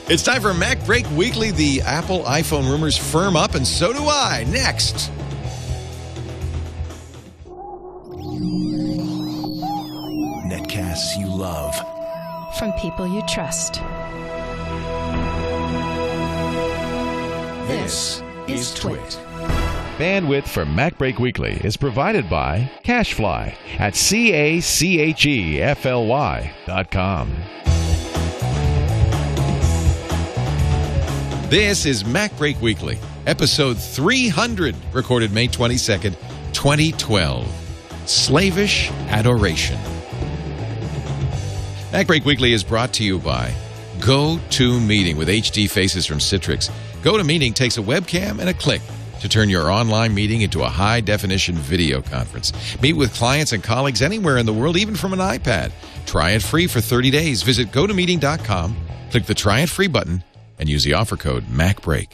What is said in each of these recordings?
It's time for MacBreak Weekly. The Apple iPhone rumors firm up, and so do I. Next. Netcasts you love. From people you trust. This is TWiT. Bandwidth for MacBreak Weekly is provided by Cachefly at CACHEFLY.com. This is MacBreak Weekly, episode 300, recorded May 22nd, 2012. Slavish Adoration. MacBreak Weekly is brought to you by GoToMeeting with HD faces from Citrix. GoToMeeting takes a webcam and a click to turn your online meeting into a high-definition video conference. Meet with clients and colleagues anywhere in the world, even from an iPad. Try it free for 30 days. Visit GoToMeeting.com, click the Try It Free button, and use the offer code MacBreak.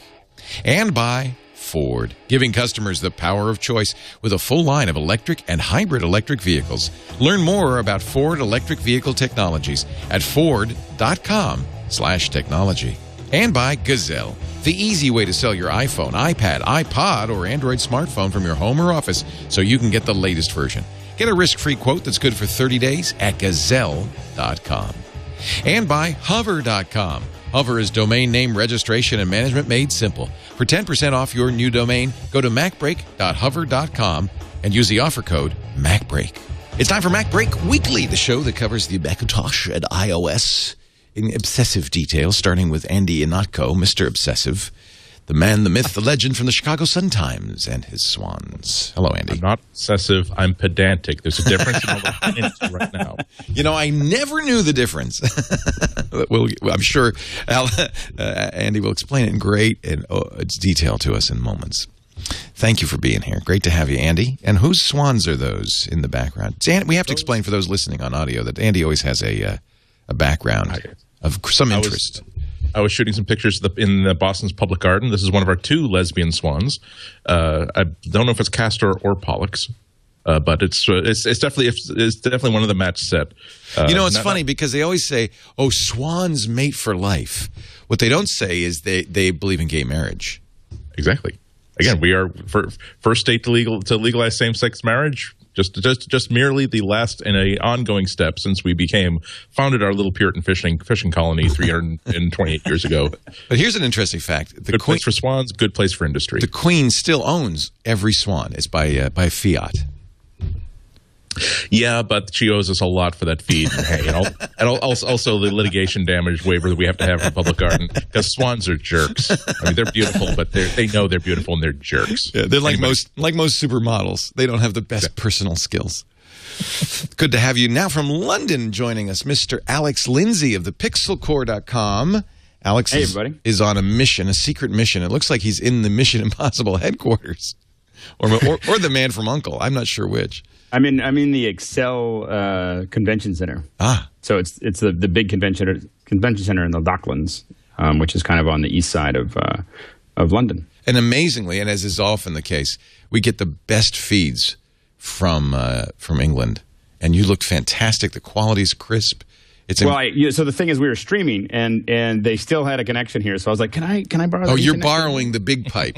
And by Ford, giving customers the power of choice with a full line of electric and hybrid electric vehicles. Learn more about Ford electric vehicle technologies at Ford.com/technology. And by Gazelle, the easy way to sell your iPhone, iPad, iPod, or Android smartphone from your home or office so you can get the latest version. Get a risk-free quote that's good for 30 days at Gazelle.com. And by Hover.com. Hover is domain name registration and management made simple. For 10% off your new domain, go to macbreak.hover.com and use the offer code MacBreak. It's time for MacBreak Weekly, the show that covers the Macintosh and iOS in obsessive detail, starting with Andy Ihnatko, Mr. Obsessive, the man, the myth, the legend from the Chicago Sun-Times and his swans. Hello, Andy. I'm not obsessive. I'm pedantic. There's a difference in all the right now. You know, I never knew the difference. I'm sure Andy will explain it in great detail to us in moments. Thank you for being here. Great to have you, Andy. And whose swans are those in the background? We have to explain for those listening on audio that Andy always has a background of some interest. I was shooting some pictures in Boston's Public Garden. This is one of our two lesbian swans. I don't know if it's Castor or Pollux, but it's definitely one of the match set. It's funny because they always say, "Oh, swans mate for life." What they don't say is they believe in gay marriage. Exactly. Again, we are first state to legalize same-sex marriage. Just merely the last and a ongoing step since we founded our little Puritan fishing colony 328 years ago. But here's an interesting fact: good place for swans, good place for industry. The Queen still owns every swan. It's by fiat. Yeah, but she owes us a lot for that feed, and also the litigation damage waiver that we have to have for Public Garden, because swans are jerks. I mean, they're beautiful, but they know they're beautiful and they're jerks. Yeah, they're like most supermodels. They don't have the best personal skills. Good to have you now from London joining us, Mr. Alex Lindsay of thepixelcore.com. Alex is on a mission, a secret mission. It looks like he's in the Mission Impossible headquarters, or the Man from U.N.C.L.E. I'm not sure which. I'm in the Excel Convention Center. So it's the big convention center in the Docklands, which is kind of on the east side of London. And amazingly, and as is often the case, we get the best feeds from England. And you look fantastic. The quality's crisp. So the thing is, we were streaming, and they still had a connection here. So I was like, "Can I borrow?" Oh, you're borrowing the big pipe.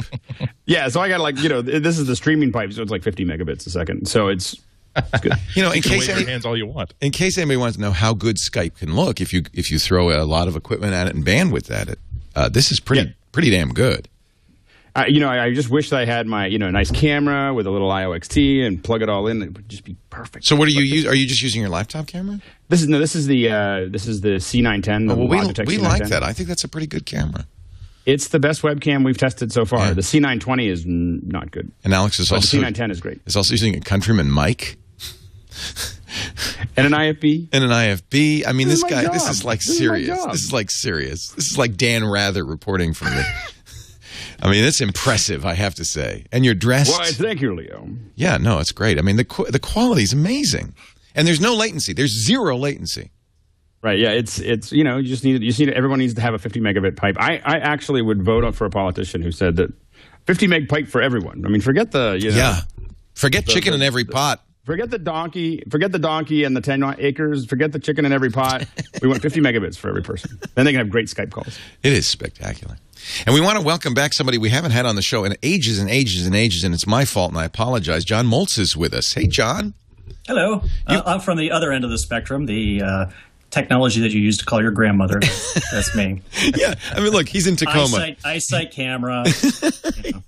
Yeah, so I got this is the streaming pipe, so it's like 50 megabits a second. So it's good. In case your hands all you want. In case anybody wants to know how good Skype can look, if you throw a lot of equipment at it and bandwidth at it, this is pretty damn good. I just wish that I had my nice camera with a little IOXT and plug it all in. It would just be perfect. So what do you use? Are you just using your laptop camera? This is the C910. We like that. I think that's a pretty good camera. It's the best webcam we've tested so far. Yeah. The C920 is not good. And Alex is also the C910 is great. Is also using a Countryman mic. And an IFB. I mean, this is like serious. This is like serious. This is like Dan Rather reporting from the... I mean, it's impressive, I have to say. And you're dressed... Why, thank you, Leo. Yeah, no, it's great. I mean, the quality is amazing. And there's no latency. There's zero latency. Right, yeah, it's everyone needs to have a 50 megabit pipe. I actually would vote for a politician who said that 50 meg pipe for everyone. I mean, forget the... Forget chicken in every pot. Forget the donkey and the 10 acres. Forget the chicken in every pot. We want 50 megabits for every person. Then they can have great Skype calls. It is spectacular. And we want to welcome back somebody we haven't had on the show in ages and ages and ages, and it's my fault, and I apologize. John Moltz is with us. Hey, John. Hello. I'm from the other end of the spectrum, the technology that you use to call your grandmother. That's me. Yeah. I mean, look, he's in Tacoma. Eyesight camera.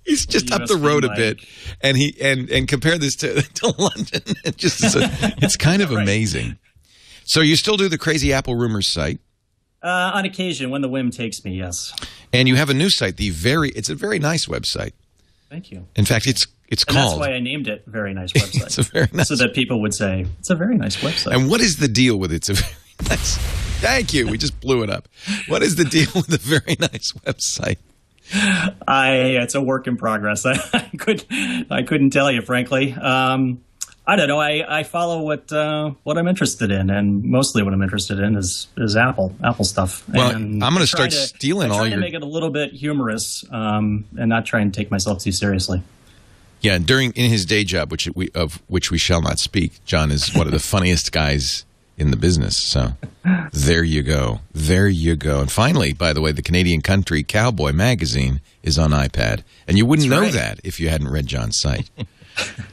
He's just up the road a bit. And and compare this to London. It's kind of amazing. So you still do the Crazy Apple Rumors site? On occasion, when the whim takes me, yes. And you have a new site, it's a very nice website. Thank you. In fact, it's called. That's why I named it Very Nice Website. It's a very nice. So that people would say, it's a very nice website. And what is the deal with it? It's a very nice. Thank you. We just blew it up. What is the deal with the Very Nice Website? It's a work in progress. I couldn't tell you, frankly. I don't know. I follow what I'm interested in, and mostly what I'm interested in is Apple stuff. Well, and I'm going to start stealing all your. I'm trying to make it a little bit humorous, and not try and take myself too seriously. Yeah, in his day job, of which we shall not speak, John is one of the funniest guys in the business. So there you go. There you go. And finally, by the way, the Canadian Country Cowboy magazine is on iPad, and you wouldn't know that if you hadn't read John's site.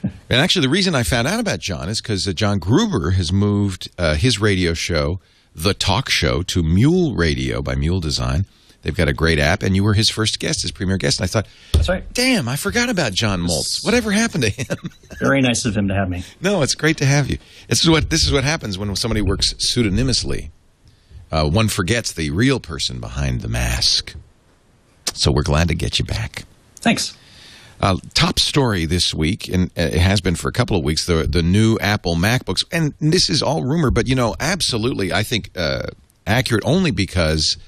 And actually, the reason I found out about John is because John Gruber has moved his radio show, The Talk Show, to Mule Radio by Mule Design. They've got a great app, and you were his first guest, his premier guest. And I thought, that's right. Damn, I forgot about John Moltz. Whatever happened to him? Very nice of him to have me. No, it's great to have you. This is what happens when somebody works pseudonymously. One forgets the real person behind the mask. So we're glad to get you back. Thanks. Top story this week, and it has been for a couple of weeks, the new Apple MacBooks. And this is all rumor, but, absolutely, I think accurate only because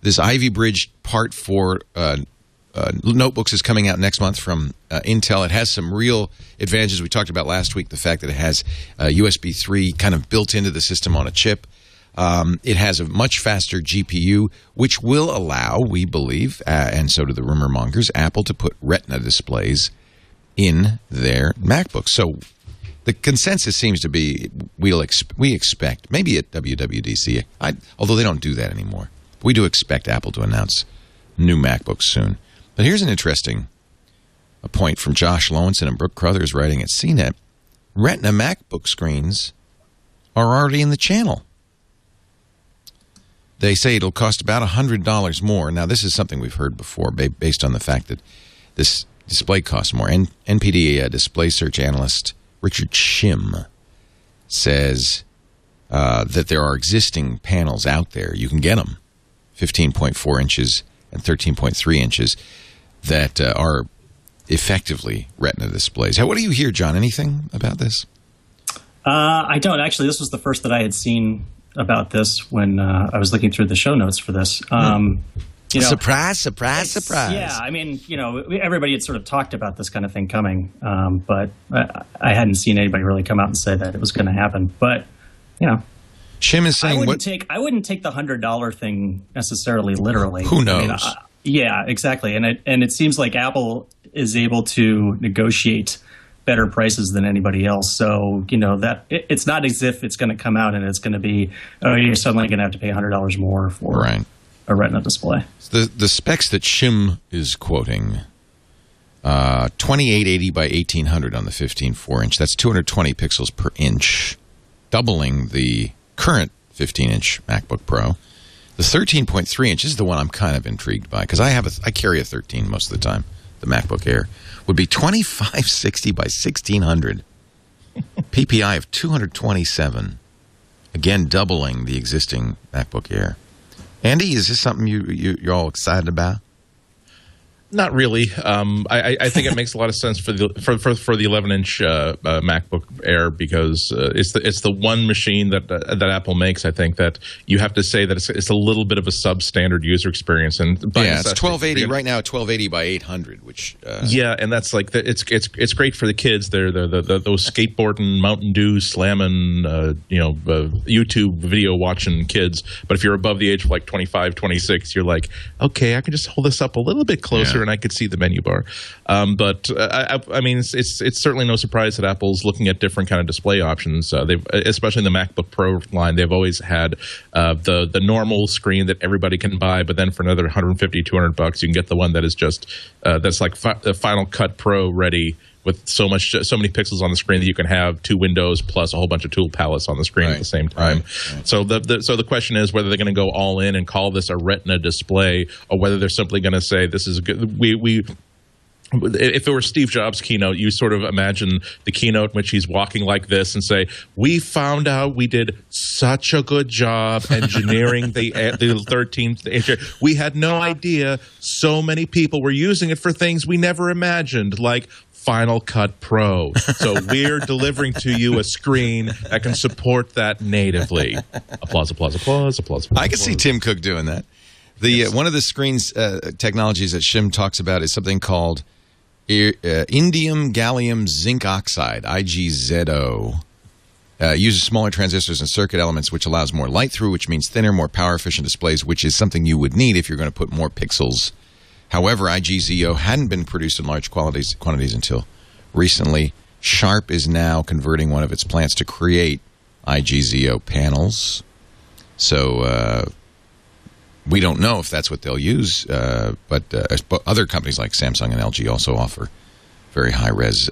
this Ivy Bridge Part 4 notebooks is coming out next month from Intel. It has some real advantages. We talked about last week, the fact that it has USB 3 kind of built into the system on a chip. It has a much faster GPU, which will allow, we believe, and so do the rumor mongers, Apple to put Retina displays in their MacBooks. So the consensus seems to be we expect, maybe at WWDC, although they don't do that anymore. We do expect Apple to announce new MacBooks soon. But here's an interesting point from Josh Lowenson and Brooke Crothers writing at CNET. Retina MacBook screens are already in the channel. They say it'll cost about $100 more. Now, this is something we've heard before based on the fact that this display costs more. NPD display search analyst Richard Shim says that there are existing panels out there. You can get them, 15.4 inches and 13.3 inches, that are effectively Retina displays. What do you hear, John? Anything about this? I don't. Actually, this was the first that I had seen about this when I was looking through the show notes for this. Surprise. Yeah, I mean, everybody had sort of talked about this kind of thing coming, but I hadn't seen anybody really come out and say that it was going to happen. But, Shim is saying I wouldn't take the $100 thing necessarily literally. Who knows? I mean, yeah, exactly. And it seems like Apple is able to negotiate better prices than anybody else. So, that it's not as if it's going to come out and it's going to be, you're suddenly going to have to pay $100 more for a Retina display. The specs that Shim is quoting, 2880 by 1800 on the 15.4 inch. That's 220 pixels per inch, doubling the current 15-inch MacBook Pro. The 13.3 inch is the one I'm kind of intrigued by because I carry a 13 most of the time. The MacBook Air would be 2560 by 1600, PPI of 227. Again, doubling the existing MacBook Air. Andy, is this something you're all excited about? Not really. I think it makes a lot of sense for the 11-inch MacBook Air because it's the one machine that Apple makes. I think that you have to say that it's a little bit of a substandard user experience. And it's 1280 right now. 1280 by 800, which and that's like it's great for the kids. They're those skateboarding, Mountain Dew slamming, YouTube video watching kids. But if you're above the age of like 25, 26, you're like, okay, I can just hold this up a little bit closer. picture and I could see the menu bar. But I mean, it's certainly no surprise that Apple's looking at different kind of display options. They've, especially in the MacBook Pro line, they've always had the normal screen that everybody can buy, but then for another $150, $200, you can get the one that is just that's like the Final Cut Pro ready, with so many pixels on the screen that you can have 2 windows plus a whole bunch of tool palettes on the screen at the same time. Right. So the question is whether they're going to go all in and call this a Retina display, or whether they're simply going to say this is good. If it were Steve Jobs' keynote, you sort of imagine the keynote in which he's walking like this and say, "We found out we did such a good job engineering the 13th inch. We had no idea so many people were using it for things we never imagined, like Final Cut Pro. So we're delivering to you a screen that can support that natively." Applause, applause, applause, applause. I can see Tim Cook doing that. One of the screens technologies that Shim talks about is something called indium gallium zinc oxide, IGZO. Uses smaller transistors and circuit elements, which allows more light through, which means thinner, more power-efficient displays, which is something you would need if you're going to put more pixels. However, IGZO hadn't been produced in large quantities until recently. Sharp is now converting one of its plants to create IGZO panels. So we don't know if that's what they'll use, but other companies like Samsung and LG also offer very high-res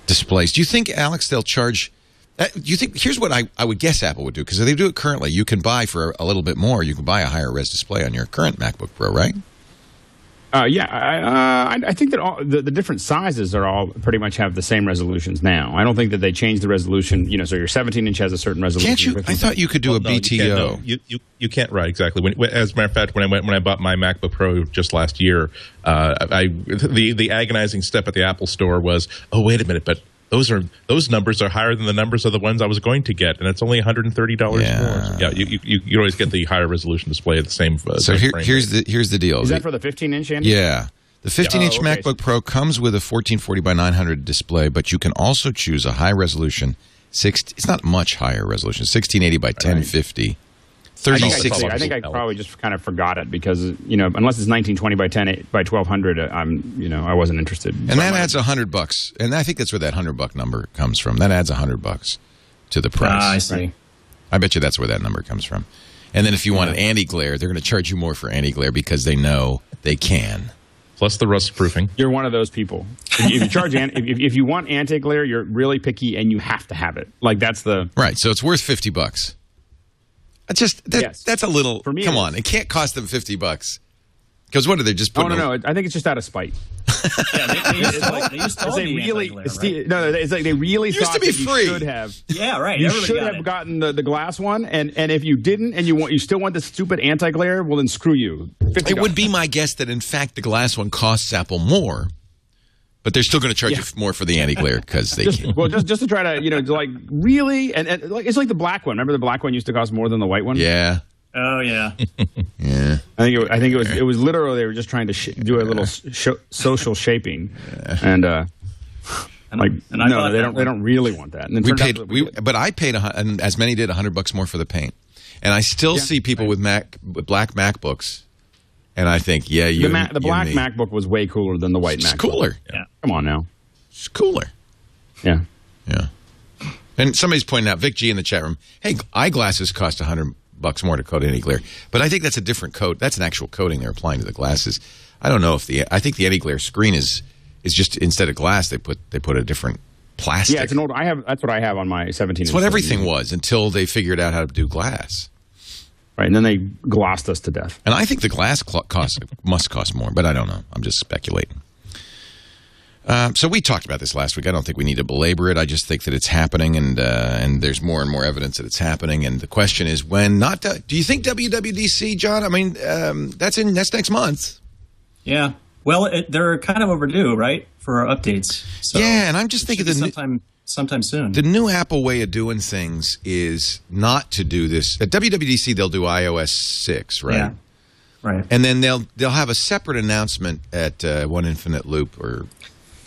displays. Do you think, Alex, they'll charge... do you think... Here's what I would guess Apple would do, because they do it currently. You can buy for a little bit more. You can buy a higher-res display on your current MacBook Pro, right? I think that all the different sizes are all pretty much have the same resolutions now. I don't think that they change the resolution. So your 17-inch has a certain resolution. Can't you? I thought you could do a BTO. You can't. Right, exactly. As a matter of fact, when I bought my MacBook Pro just last year, the agonizing step at the Apple Store was, oh, wait a minute, but those numbers are higher than the numbers of the ones I was going to get, and it's only $130 more. So, you always get the higher resolution display at the same. Here's the deal. Is that for the 15-inch? Andy? Yeah, the 15-inch MacBook Pro comes with a 1440 by 900 display, but you can also choose a high resolution. It's not much higher resolution. 1680 by 1050. 36. I think I probably just kind of forgot it because unless it's 1920 by 10 by 1200, I wasn't interested. And that adds $100, and I think that's where that $100 number comes from. That adds $100 to the price. I see. Right? I bet you that's where that number comes from. And then if you want an anti-glare, they're going to charge you more for anti-glare because they know they can. Plus the rust proofing. You're one of those people. If you charge if you want anti-glare, you're really picky and you have to have it. Like that's the right. So it's worth $50. That's a little. For me, come on, it can't cost them $50 because what are they just putting? No. I think it's just out of spite. They used to really it's like they really thought to be that free. You should have. Yeah, right. You should have gotten the glass one, and if you didn't, and you still want the stupid anti-glare, well then screw you. $50. It would be my guess that in fact the glass one costs Apple more. But they're still going to charge you more for the anti-glare because they can. Well, just to try to, like really, and like it's like the black one. Remember the black one used to cost more than the white one? Yeah. Oh yeah. Yeah. I think it was literally they were just trying to do a little social shaping, and they don't really want that. And but I paid and as many did $100 more for the paint, and I still see people with black MacBooks. And I think, the black MacBook was way cooler than the white MacBook. It's cooler. Yeah. Come on now. It's cooler. Yeah. Yeah. And somebody's pointing out, Vic G in the chat room, hey, eyeglasses cost $100 more to coat anti-glare. But I think that's a different coat. That's an actual coating they're applying to the glasses. I don't know if I think the anti-glare screen is just instead of glass, they put a different plastic. Yeah, it's an old. That's what I have on my 17. It's what everything was until they figured out how to do glass. Right, and then they glossed us to death. And I think the glass must cost more, but I don't know. I'm just speculating. So we talked about this last week. I don't think we need to belabor it. I just think that it's happening, and there's more and more evidence that it's happening. And the question is, when not? Do you think WWDC, John? I mean, that's next month. Yeah. Well, they're kind of overdue, right, for updates. So yeah, and I'm just thinking sometime soon. The new Apple way of doing things is not to do this. At WWDC, they'll do iOS 6, right? Yeah, right. And then they'll have a separate announcement at One Infinite Loop or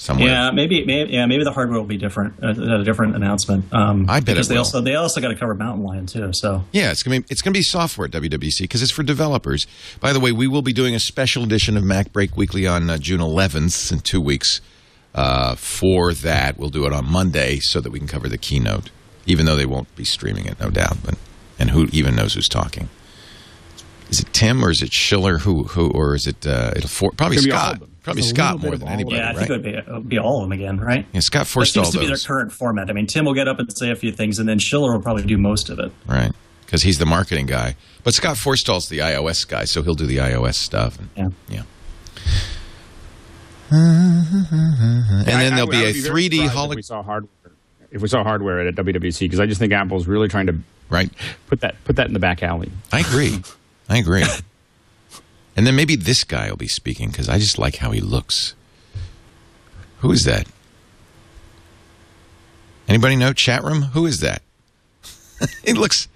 somewhere. Yeah, maybe the hardware will be different, a different announcement. I bet because it will. they also got to cover Mountain Lion too. So yeah, it's gonna be software at WWDC because it's for developers. By the way, we will be doing a special edition of MacBreak Weekly on June 11th in 2 weeks. For that, we'll do it on Monday so that we can cover the keynote, even though they won't be streaming it, no doubt. And who even knows who's talking? Is it Tim or is it Schiller? Who or is it probably Scott? Probably Scott more than anybody. Yeah, I right? think it would be all of them again, right? Yeah, Scott Forstall. That seems to be their current format. I mean, Tim will get up and say a few things, and then Schiller will probably do most of it. Right, because he's the marketing guy. But Scott Forstall's the iOS guy, so he'll do the iOS stuff. And then there'll be a 3D hologram. If we saw hardware at WWDC, because I just think Apple's really trying to put that in the back alley. I agree. And then maybe this guy will be speaking because I just like how he looks. Who is that? Anybody know? Chat room? Who is that? It looks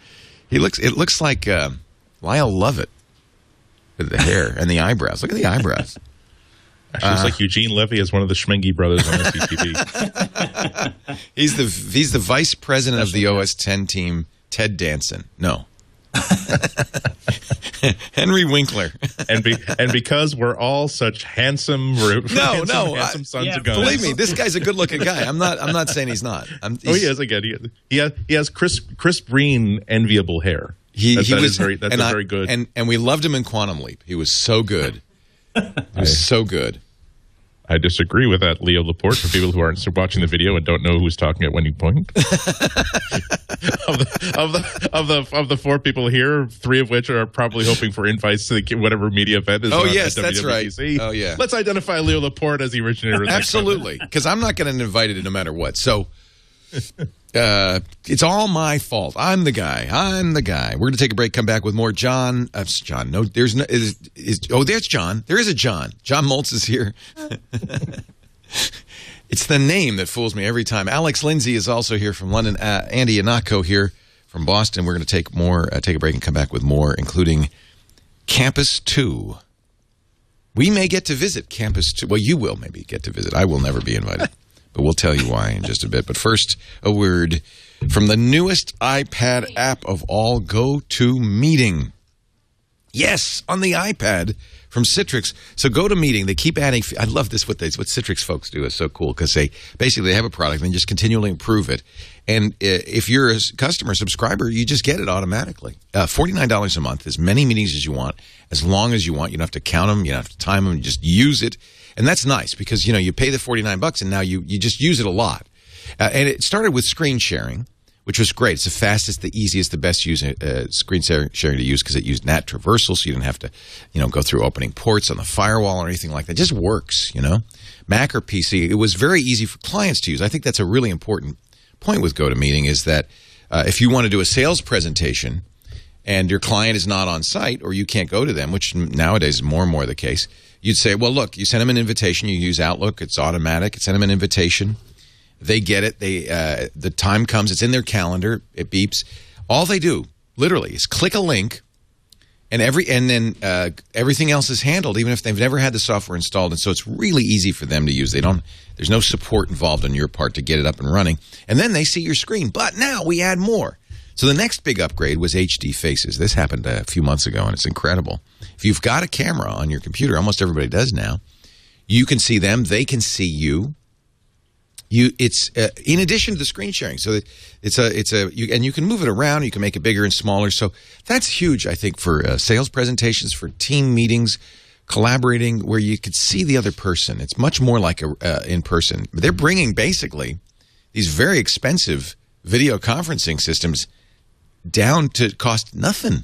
like Lyle Lovett with the hair and the eyebrows. Look at the eyebrows. Actually, looks like Eugene Levy is one of the Schmingy brothers on SCTV. He's the vice president of the OS X team, Ted Danson. No. Henry Winkler. and because we're all such handsome sons of guns. Believe me, this guy's a good-looking guy. I'm not saying he's not. He is again. He has crisp green, enviable hair. That's very good. And we loved him in Quantum Leap. He was so good. He was so good. I disagree with that, Leo Laporte. For people who aren't watching the video and don't know who's talking at any point, of the 4 people here, 3 of which are probably hoping for invites to whatever media event is. Oh yes, that's right. Oh yeah. Let's identify Leo Laporte as the originator. Absolutely, because I'm not going to invite it no matter what. So. It's all my fault. I'm the guy. We're going to take a break. Come back with more. John. No, there's no. There's John. There is a John. John Moltz is here. It's the name that fools me every time. Alex Lindsay is also here from London. Andy Ihnatko here from Boston. We're going to take a break and come back with more, including Campus 2. We may get to visit Campus 2. Well, you will maybe get to visit. I will never be invited. But we'll tell you why in just a bit. But first, a word from the newest iPad app of all, GoToMeeting. Yes, on the iPad from Citrix. So GoToMeeting, they keep adding. I love this. What Citrix folks do is so cool because they have a product and they just continually improve it. And if you're a customer subscriber, you just get it automatically. $49 a month, as many meetings as you want, as long as you want. You don't have to count them. You don't have to time them. You just use it. And that's nice because, you pay the $49 and now you just use it a lot. And it started with screen sharing, which was great. It's the fastest, the easiest, the best screen sharing to use because it used NAT traversal, so you didn't have to, go through opening ports on the firewall or anything like that. It just works, Mac or PC, it was very easy for clients to use. I think that's a really important point with GoToMeeting is that if you want to do a sales presentation and your client is not on site or you can't go to them, which nowadays is more and more the case, you'd say, well, look, you send them an invitation. You use Outlook. It's automatic. Send them an invitation. They get it. The time comes. It's in their calendar. It beeps. All they do, literally, is click a link, and then everything else is handled, even if they've never had the software installed. And so it's really easy for them to use. There's no support involved on your part to get it up and running. And then they see your screen. But now we add more. So the next big upgrade was HD Faces. This happened a few months ago, and it's incredible. If you've got a camera on your computer, almost everybody does now, you can see them. They can see you. It's in addition to the screen sharing. So and you can move it around. You can make it bigger and smaller. So that's huge, I think, for sales presentations, for team meetings, collaborating, where you could see the other person. It's much more like in person. They're bringing basically these very expensive video conferencing systems down to cost nothing,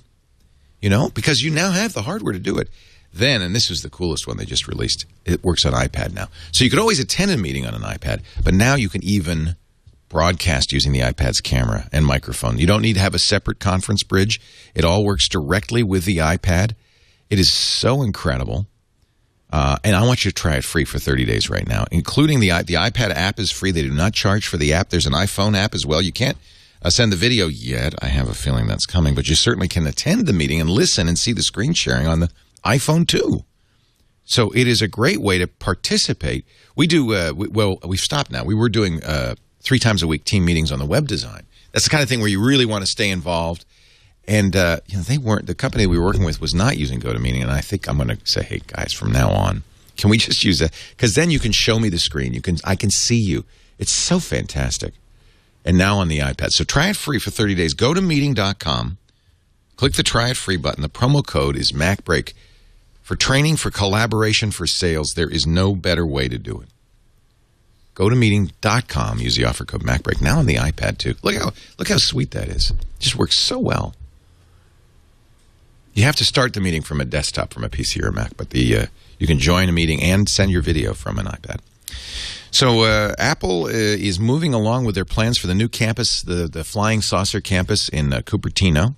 because you now have the hardware to do it. Then, and this was the coolest one they just released, it works on iPad now. So you could always attend a meeting on an iPad, but now you can even broadcast using the iPad's camera and microphone. You don't need to have a separate conference bridge. It all works directly with the iPad. It is so incredible. And I want you to try it free for 30 days right now, including the iPad app is free. They do not charge for the app. There's an iPhone app as well. You can't send the video yet. I have a feeling that's coming, but you certainly can attend the meeting and listen and see the screen sharing on the iPhone too. So it is a great way to participate. We do, we've stopped now. We were doing 3 times a week team meetings on the web design. That's the kind of thing where you really want to stay involved. And they weren't. The company we were working with was not using GoToMeeting, and I think I'm going to say, hey guys, from now on, can we just use that? Because then you can show me the screen. I can see you. It's so fantastic. And now on the iPad. So try it free for 30 days. Go to meeting.com. Click the try it free button. The promo code is MacBreak. For training, for collaboration, for sales, there is no better way to do it. Go to meeting.com. Use the offer code MacBreak. Now on the iPad too. Look how sweet that is. It just works so well. You have to start the meeting from a desktop, from a PC or a Mac, but you can join a meeting and send your video from an iPad. So Apple is moving along with their plans for the new campus, the Flying Saucer campus in Cupertino.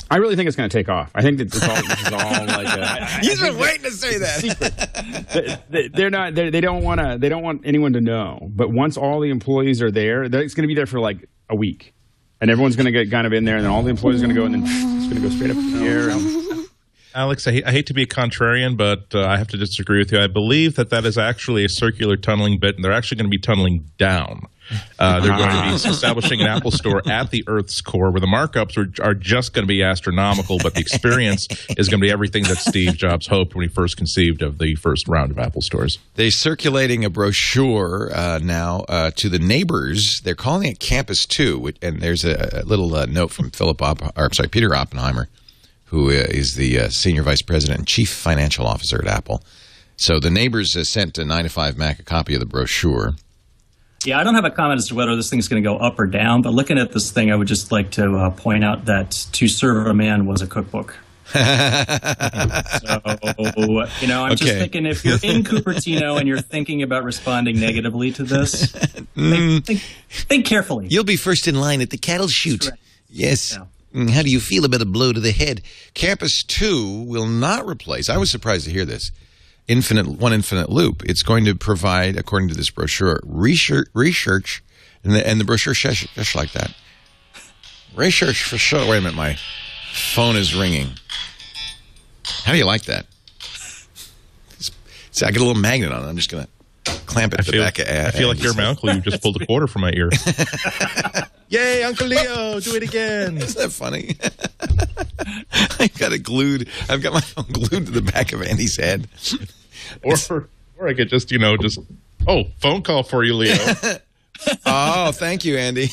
I really think it's going to take off. I think that this is all like a... He's been waiting to say that. They don't want anyone to know. But once all the employees are there, it's going to be there for like a week. And everyone's going to get kind of in there, and then all the employees are going to go, and then it's going to go straight up in the air. Alex, I hate to be a contrarian, but I have to disagree with you. I believe that is actually a circular tunneling bit, and they're actually going to be tunneling down. They're going to be establishing an Apple store at the Earth's core, where the markups are just going to be astronomical, but the experience is going to be everything that Steve Jobs hoped when he first conceived of the first round of Apple stores. They're circulating a brochure now to the neighbors. They're calling it Campus 2, and there's a little note from Peter Oppenheimer, who is the Senior Vice President and Chief Financial Officer at Apple. So the neighbors sent to 9 to 5 Mac a copy of the brochure. Yeah, I don't have a comment as to whether this thing's going to go up or down, but looking at this thing, I would just like to point out that To Serve a Man was a cookbook. So, I'm just thinking, if you're in Cupertino and you're thinking about responding negatively to this, think carefully. You'll be first in line at the cattle chute. Right. Yes. Yeah. How do you feel about a blow to the head? Campus 2 will not replace, I was surprised to hear this, one infinite loop. It's going to provide, according to this brochure, research, and the brochure just like that. Research for sure. Wait a minute, my phone is ringing. How do you like that? See, I get a little magnet on it. I'm just going to clamp it to the back of I feel like you're my uncle. You just pulled a quarter from my ear. Yay, Uncle Leo, do it again. Isn't that funny? I've got my phone glued to the back of Andy's head. Or I could just, phone call for you, Leo. Oh, thank you, Andy.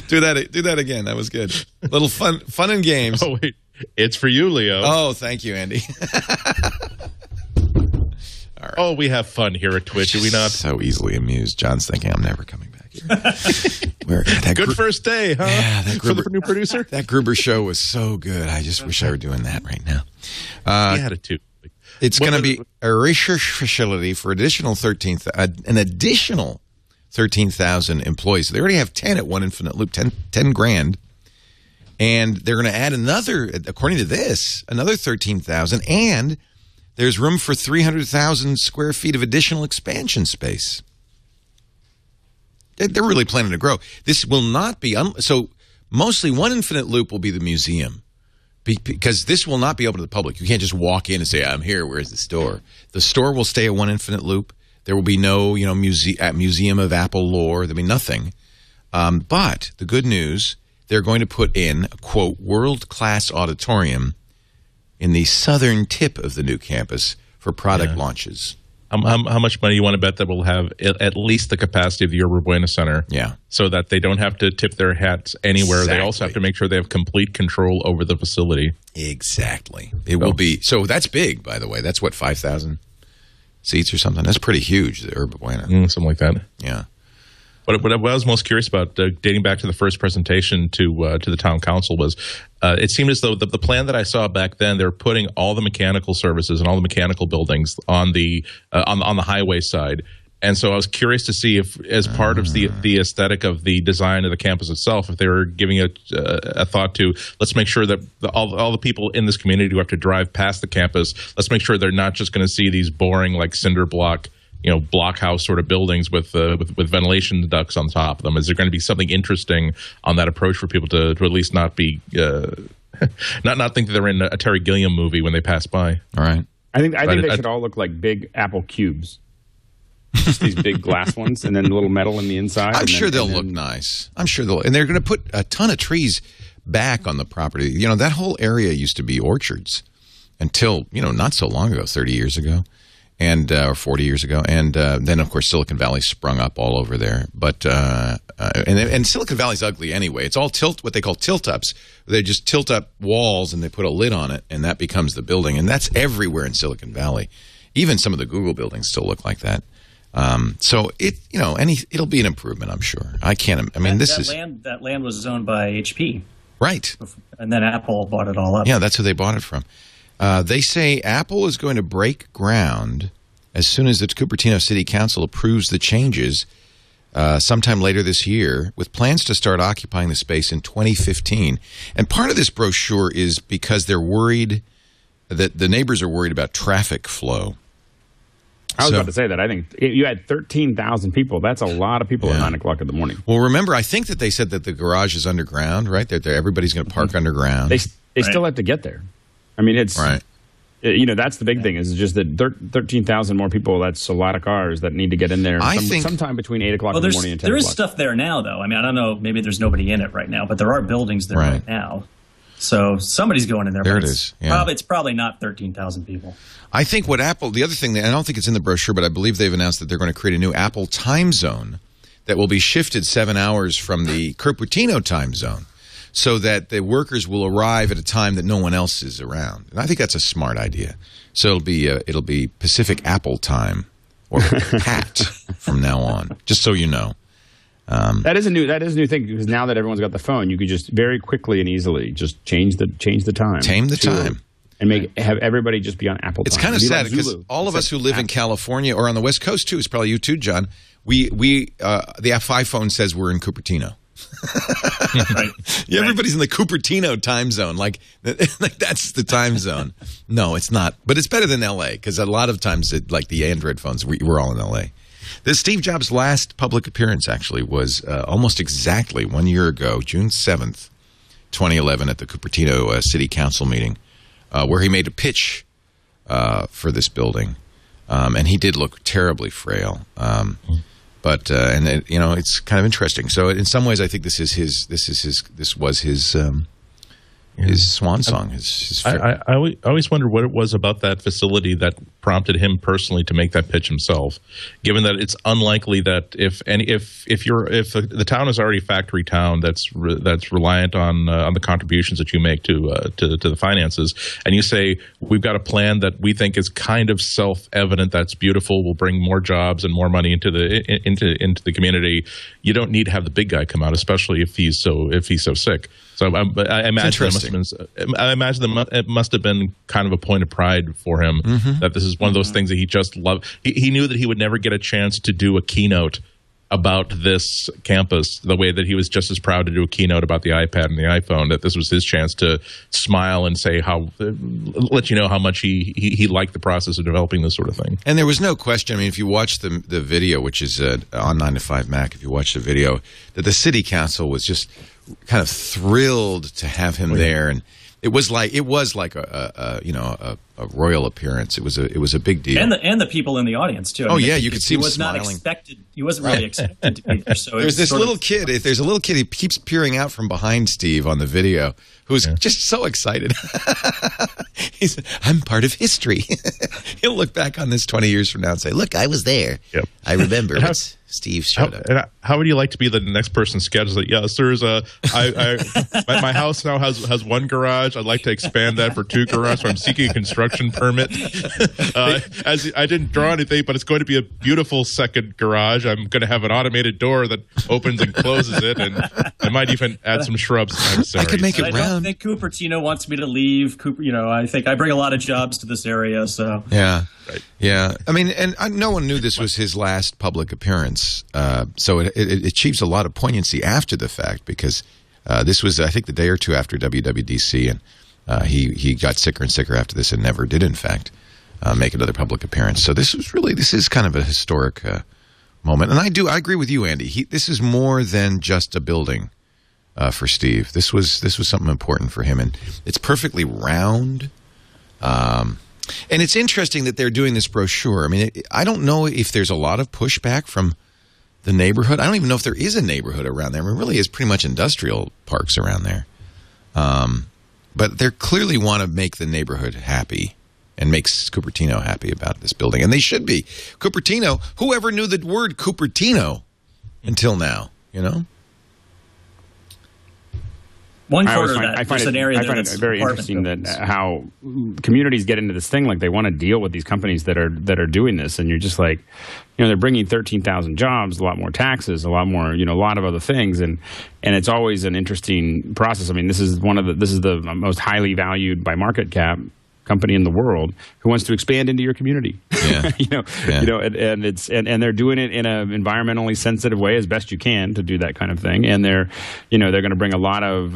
Do that again. That was good. A little fun and games. Oh, wait. It's for you, Leo. Oh, thank you, Andy. All right. Oh, we have fun here at TWiT, do we not? So easily amused. John's thinking I'm never coming back here. Good first day, huh? Yeah, for the new producer? That Gruber show was so good. I just wish I were doing that right now. He had it too. It's going to be a research facility for an additional 13,000 employees. So they already have 10 at One Infinite Loop, 10 grand. And they're going to add another, according to this, another 13,000. And there's room for 300,000 square feet of additional expansion space. They're really planning to grow. This will not be, so mostly One Infinite Loop will be the museum. Because this will not be open to the public. You can't just walk in and say, I'm here, where's the store? The store will stay at One Infinite Loop. There will be no, Museum of Apple lore. There'll be nothing. But the good news, they're going to put in a, quote, world-class auditorium in the southern tip of the new campus for product launches. How much money you want to bet that will have at least the capacity of the Yerba Buena Center? Yeah. So that they don't have to tip their hats anywhere. Exactly. They also have to make sure they have complete control over the facility. Exactly. It will be. So that's big, by the way. That's what, 5,000 seats or something? That's pretty huge, the Yerba Buena. Something like that. Yeah. What I was most curious about, dating back to the first presentation to the town council, was it seemed as though the plan that I saw back then, they were putting all the mechanical services and all the mechanical buildings on the highway side. And so I was curious to see if, as part of the aesthetic of the design of the campus itself, if they were giving a thought to, let's make sure that all the people in this community who have to drive past the campus, let's make sure they're not just going to see these boring, like, cinder block, blockhouse sort of buildings with ventilation ducts on top of them. Is there going to be something interesting on that approach for people to at least not be not think that they're in a Terry Gilliam movie when they pass by? All right. I think they should all look like big Apple cubes. Just these big glass ones, and then a little metal in the inside. I'm sure they'll look nice. I'm sure and they're going to put a ton of trees back on the property. You know, that whole area used to be orchards until, not so long ago, 30 years ago, or 40 years ago. And then, of course, Silicon Valley sprung up all over there. But and Silicon Valley's ugly anyway. It's all what they call tilt-ups. They just tilt up walls, and they put a lid on it, and that becomes the building. And that's everywhere in Silicon Valley. Even some of the Google buildings still look like that. So it'll be an improvement, I'm sure. That land was owned by HP. Right. And then Apple bought it all up. Yeah, that's who they bought it from. They say Apple is going to break ground as soon as the Cupertino City Council approves the changes sometime later this year, with plans to start occupying the space in 2015. And part of this brochure is because they're worried that the neighbors are worried about traffic flow. I was about to say that. I think you had 13,000 people. That's a lot of people at 9 o'clock in the morning. Well, remember, I think that they said that the garage is underground, right? That everybody's going to park underground. They still have to get there. I mean, it's right. That's the big thing is just that 13,000 more people. That's a lot of cars that need to get in there. Sometime between 8 o'clock in the morning and 10 o'clock. There is stuff there now, though. I mean, I don't know. Maybe there's nobody in it right now, but there are buildings there right now. So somebody's going in there. There it is. Yeah. It's probably not 13,000 people. I think the other thing, I don't think it's in the brochure, but I believe they've announced that they're going to create a new Apple time zone that will be shifted 7 hours from the Cupertino time zone so that the workers will arrive at a time that no one else is around. And I think that's a smart idea. So it'll be Pacific Apple time or PAT from now on, just so you know. That is a new thing because now that everyone's got the phone, you could just very quickly and easily just change the time. Tame the time. And have everybody just be on Apple time. It's kind of sad because all of us who live in California or on the West Coast too, it's probably you too, John. The iPhone says we're in Cupertino. Right. Yeah, everybody's in the Cupertino time zone. Like that's the time zone. No, it's not. But it's better than L.A. because a lot of times, the Android phones, we're all in L.A. This Steve Jobs' last public appearance actually was almost exactly 1 year ago, June 7th, 2011, at the Cupertino City Council meeting, where he made a pitch for this building, and he did look terribly frail. But it's kind of interesting. So in some ways, I think this was his swan song. I always wonder what it was about that facility that prompted him personally to make that pitch himself. Given that it's unlikely that if the town is already a factory town that's reliant on the contributions that you make to the finances, and you say we've got a plan that we think is kind of self-evident, that's beautiful, will bring more jobs and more money into the community. You don't need to have the big guy come out, especially if he's so sick. So I imagine it must have been kind of a point of pride for him that this is one of those things that he just loved. He knew that he would never get a chance to do a keynote about this campus the way that he was just as proud to do a keynote about the iPad and the iPhone, that this was his chance to smile and say let you know how much he liked the process of developing this sort of thing. And there was no question. I mean, if you watch the video, which is on 9 to 5 Mac, if you watch the video, that the city council was just kind of thrilled to have him there, and it was like a royal appearance. It was a big deal, and the people in the audience too. You could see him smiling. He wasn't really expected to be there. So there's this little kid. If there's a little kid, he keeps peering out from behind Steve on the video, who's just so excited. I'm part of history. He'll look back on this 20 years from now and say, "Look, I was there. Yep. I remember." Steve showed up. How would you like to be the next person scheduled? Like, yes, there's my house now has one garage. I'd like to expand that for 2 garages. So I'm seeking a construction permit. As I didn't draw anything, but it's going to be a beautiful second garage. I'm going to have an automated door that opens and closes it, and I might even add some shrubs. I could make it round. I don't think Cupertino wants me to leave. I think I bring a lot of jobs to this area. So yeah. Right. Yeah, I mean, and no one knew this was his last public appearance, so it achieves a lot of poignancy after the fact because this was, I think, the day or two after WWDC, and he got sicker and sicker after this and never did, in fact, make another public appearance. So this is kind of a historic moment, and I agree with you, Andy. This is more than just a building for Steve. This was something important for him, and it's perfectly round. And it's interesting that they're doing this brochure. I mean, I don't know if there's a lot of pushback from the neighborhood. I don't even know if there is a neighborhood around there. I mean, it really is pretty much industrial parks around there. But they clearly want to make the neighborhood happy and make Cupertino happy about this building. And they should be. Cupertino, whoever knew the word Cupertino until now, you know? One quarter of that, I find it very interesting that how communities get into this thing, like they want to deal with these companies that are doing this, and you're just like, you know, they're bringing 13,000 jobs, a lot more taxes, a lot more, you know, a lot of other things, and it's always an interesting process. I mean, this is the most highly valued by market cap company in the world who wants to expand into your community. Yeah. and they're doing it in an environmentally sensitive way as best you can to do that kind of thing. And they're going to bring a lot of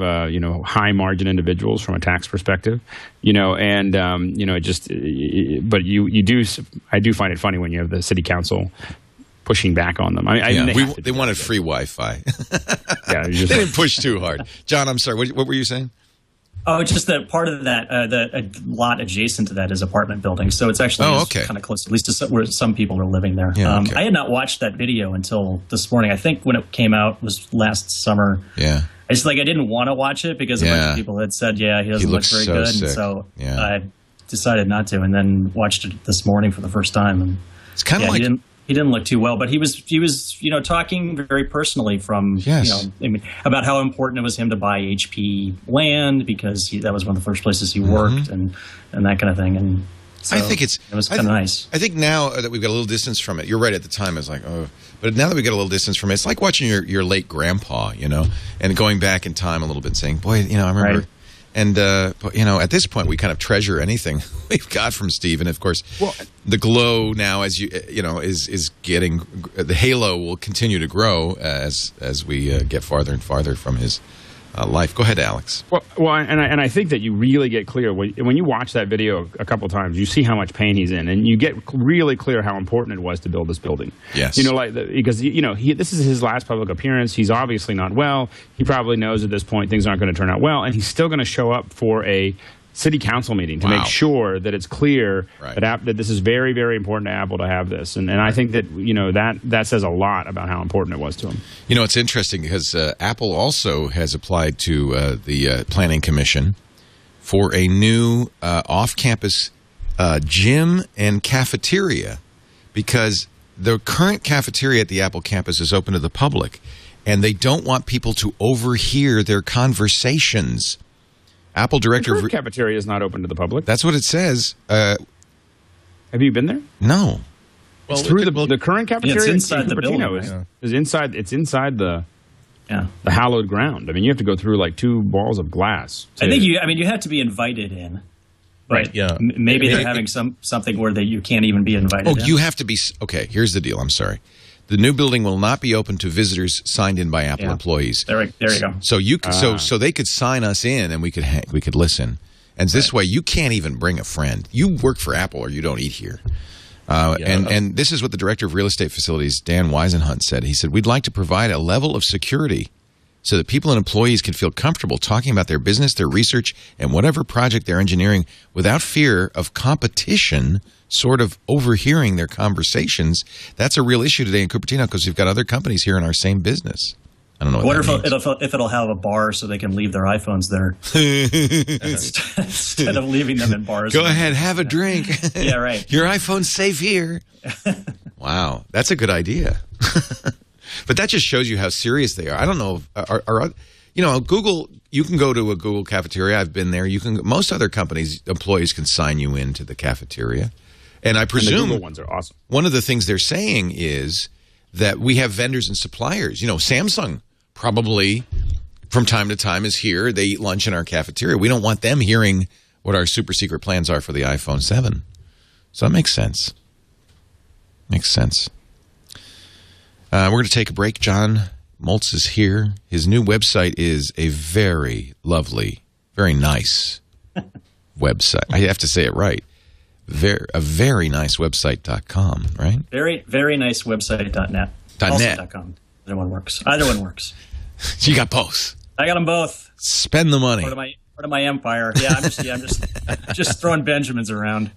high margin individuals from a tax perspective. I do find it funny when you have the city council pushing back on them. They wanted free Wi-Fi. Yeah, they didn't push too hard. John, I'm sorry. What were you saying? Oh, it's just that part of that, a lot adjacent to that is apartment buildings. So it's actually kind of close, at least to where some people are living there. Yeah, okay. I had not watched that video until this morning. I think when it came out was last summer. Yeah. I didn't want to watch it because a bunch of people had said, he doesn't look very good. Sick. And so I decided not to, and then watched it this morning for the first time. And it's kind of like... He didn't look too well, but he was talking very personally from about how important it was him to buy HP land because that was one of the first places he worked and that kind of thing. And so I think it was kind of nice. I think now that we've got a little distance from it, you're right. At the time, it was like, oh, but now that we got a little distance from it, it's like watching your late grandpa, and going back in time a little bit, and saying, boy, I remember. Right. And, at this point, we kind of treasure anything we've got from Steve. And, of course, the glow now, as is getting – the halo will continue to grow as we get farther and farther from his life. Go ahead, Alex. And I think that you really get clear when you watch that video a couple of times, you see how much pain he's in, and you get really clear how important it was to build this building. Yes. Because this is his last public appearance. He's obviously not well. He probably knows at this point things aren't going to turn out well, and he's still going to show up for a city council meeting to make sure that it's clear that this is very, very important to Apple to have this. And I think that, that says a lot about how important it was to him. It's interesting because Apple also has applied to the Planning Commission for a new off-campus gym and cafeteria because the current cafeteria at the Apple campus is open to the public, and they don't want people to overhear their conversations. Apple director the cafeteria is not open to the public. That's what it says. Have you been there? No. Well, it's through the current cafeteria. It's inside the building. Is inside. It's inside the hallowed ground. I mean, you have to go through like 2 walls of glass. I think you have to be invited in. But right. Yeah. Maybe they're having something where you can't even be invited. You have to be. Okay. Here's the deal. I'm sorry. The new building will not be open to visitors signed in by Apple employees. There you go. So so they could sign us in and we could listen. And this way, you can't even bring a friend. You work for Apple or you don't eat here. And this is what the director of real estate facilities, Dan Weisenhunt, said. He said, we'd like to provide a level of security so that people and employees can feel comfortable talking about their business, their research, and whatever project they're engineering without fear of competition sort of overhearing their conversations. That's a real issue today in Cupertino because we've got other companies here in our same business. I don't know what that means. If it'll have a bar so they can leave their iPhones there instead of leaving them in bars. Go ahead, have a drink. Yeah, right. Your iPhone's safe here. Wow, that's a good idea. But that just shows you how serious they are. I don't know. Google. You can go to a Google cafeteria. I've been there. Most other companies' employees can sign you into the cafeteria, and I presume the Google ones are awesome. One of the things they're saying is that we have vendors and suppliers. Samsung probably from time to time is here. They eat lunch in our cafeteria. We don't want them hearing what our super secret plans are for the iPhone 7. So that makes sense. Makes sense. We're going to take a break. John Moltz is here. His new website is a very lovely, very nice website. I have to say it right. A very nice website.com, right? Very, very nice website.net. .net. Either one works. You got both. I got them both. Spend the money. Part of my empire. Yeah, I'm just throwing Benjamins around.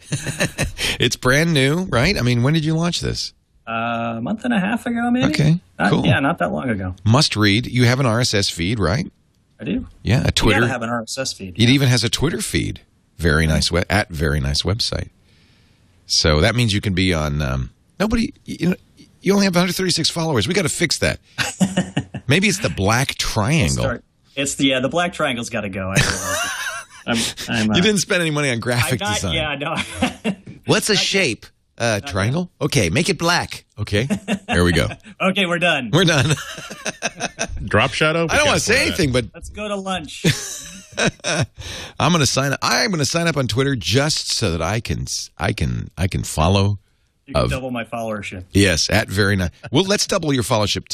It's brand new, right? I mean, when did you launch this? A month and a half ago, maybe. Okay, cool. Yeah, not that long ago. Must read. You have an RSS feed, right? I do. Yeah, a Twitter. You gotta have an RSS feed. It even has a Twitter feed. Very nice. At very nice website. So that means you can be on. Nobody. You only have 136 followers. We got to fix that. Maybe it's the black triangle. It's the black triangle's got to go. You didn't spend any money on graphic design. Yeah, no. What's a shape? Triangle? Okay, make it black. Okay, there we go. Okay, we're done. We're done. Drop shadow? I don't want to say anything, but let's go to lunch. I'm going to sign up. I'm going to sign up on Twitter just so that I can follow. You can double my followership. Yes, at very nice. Well, let's double your followership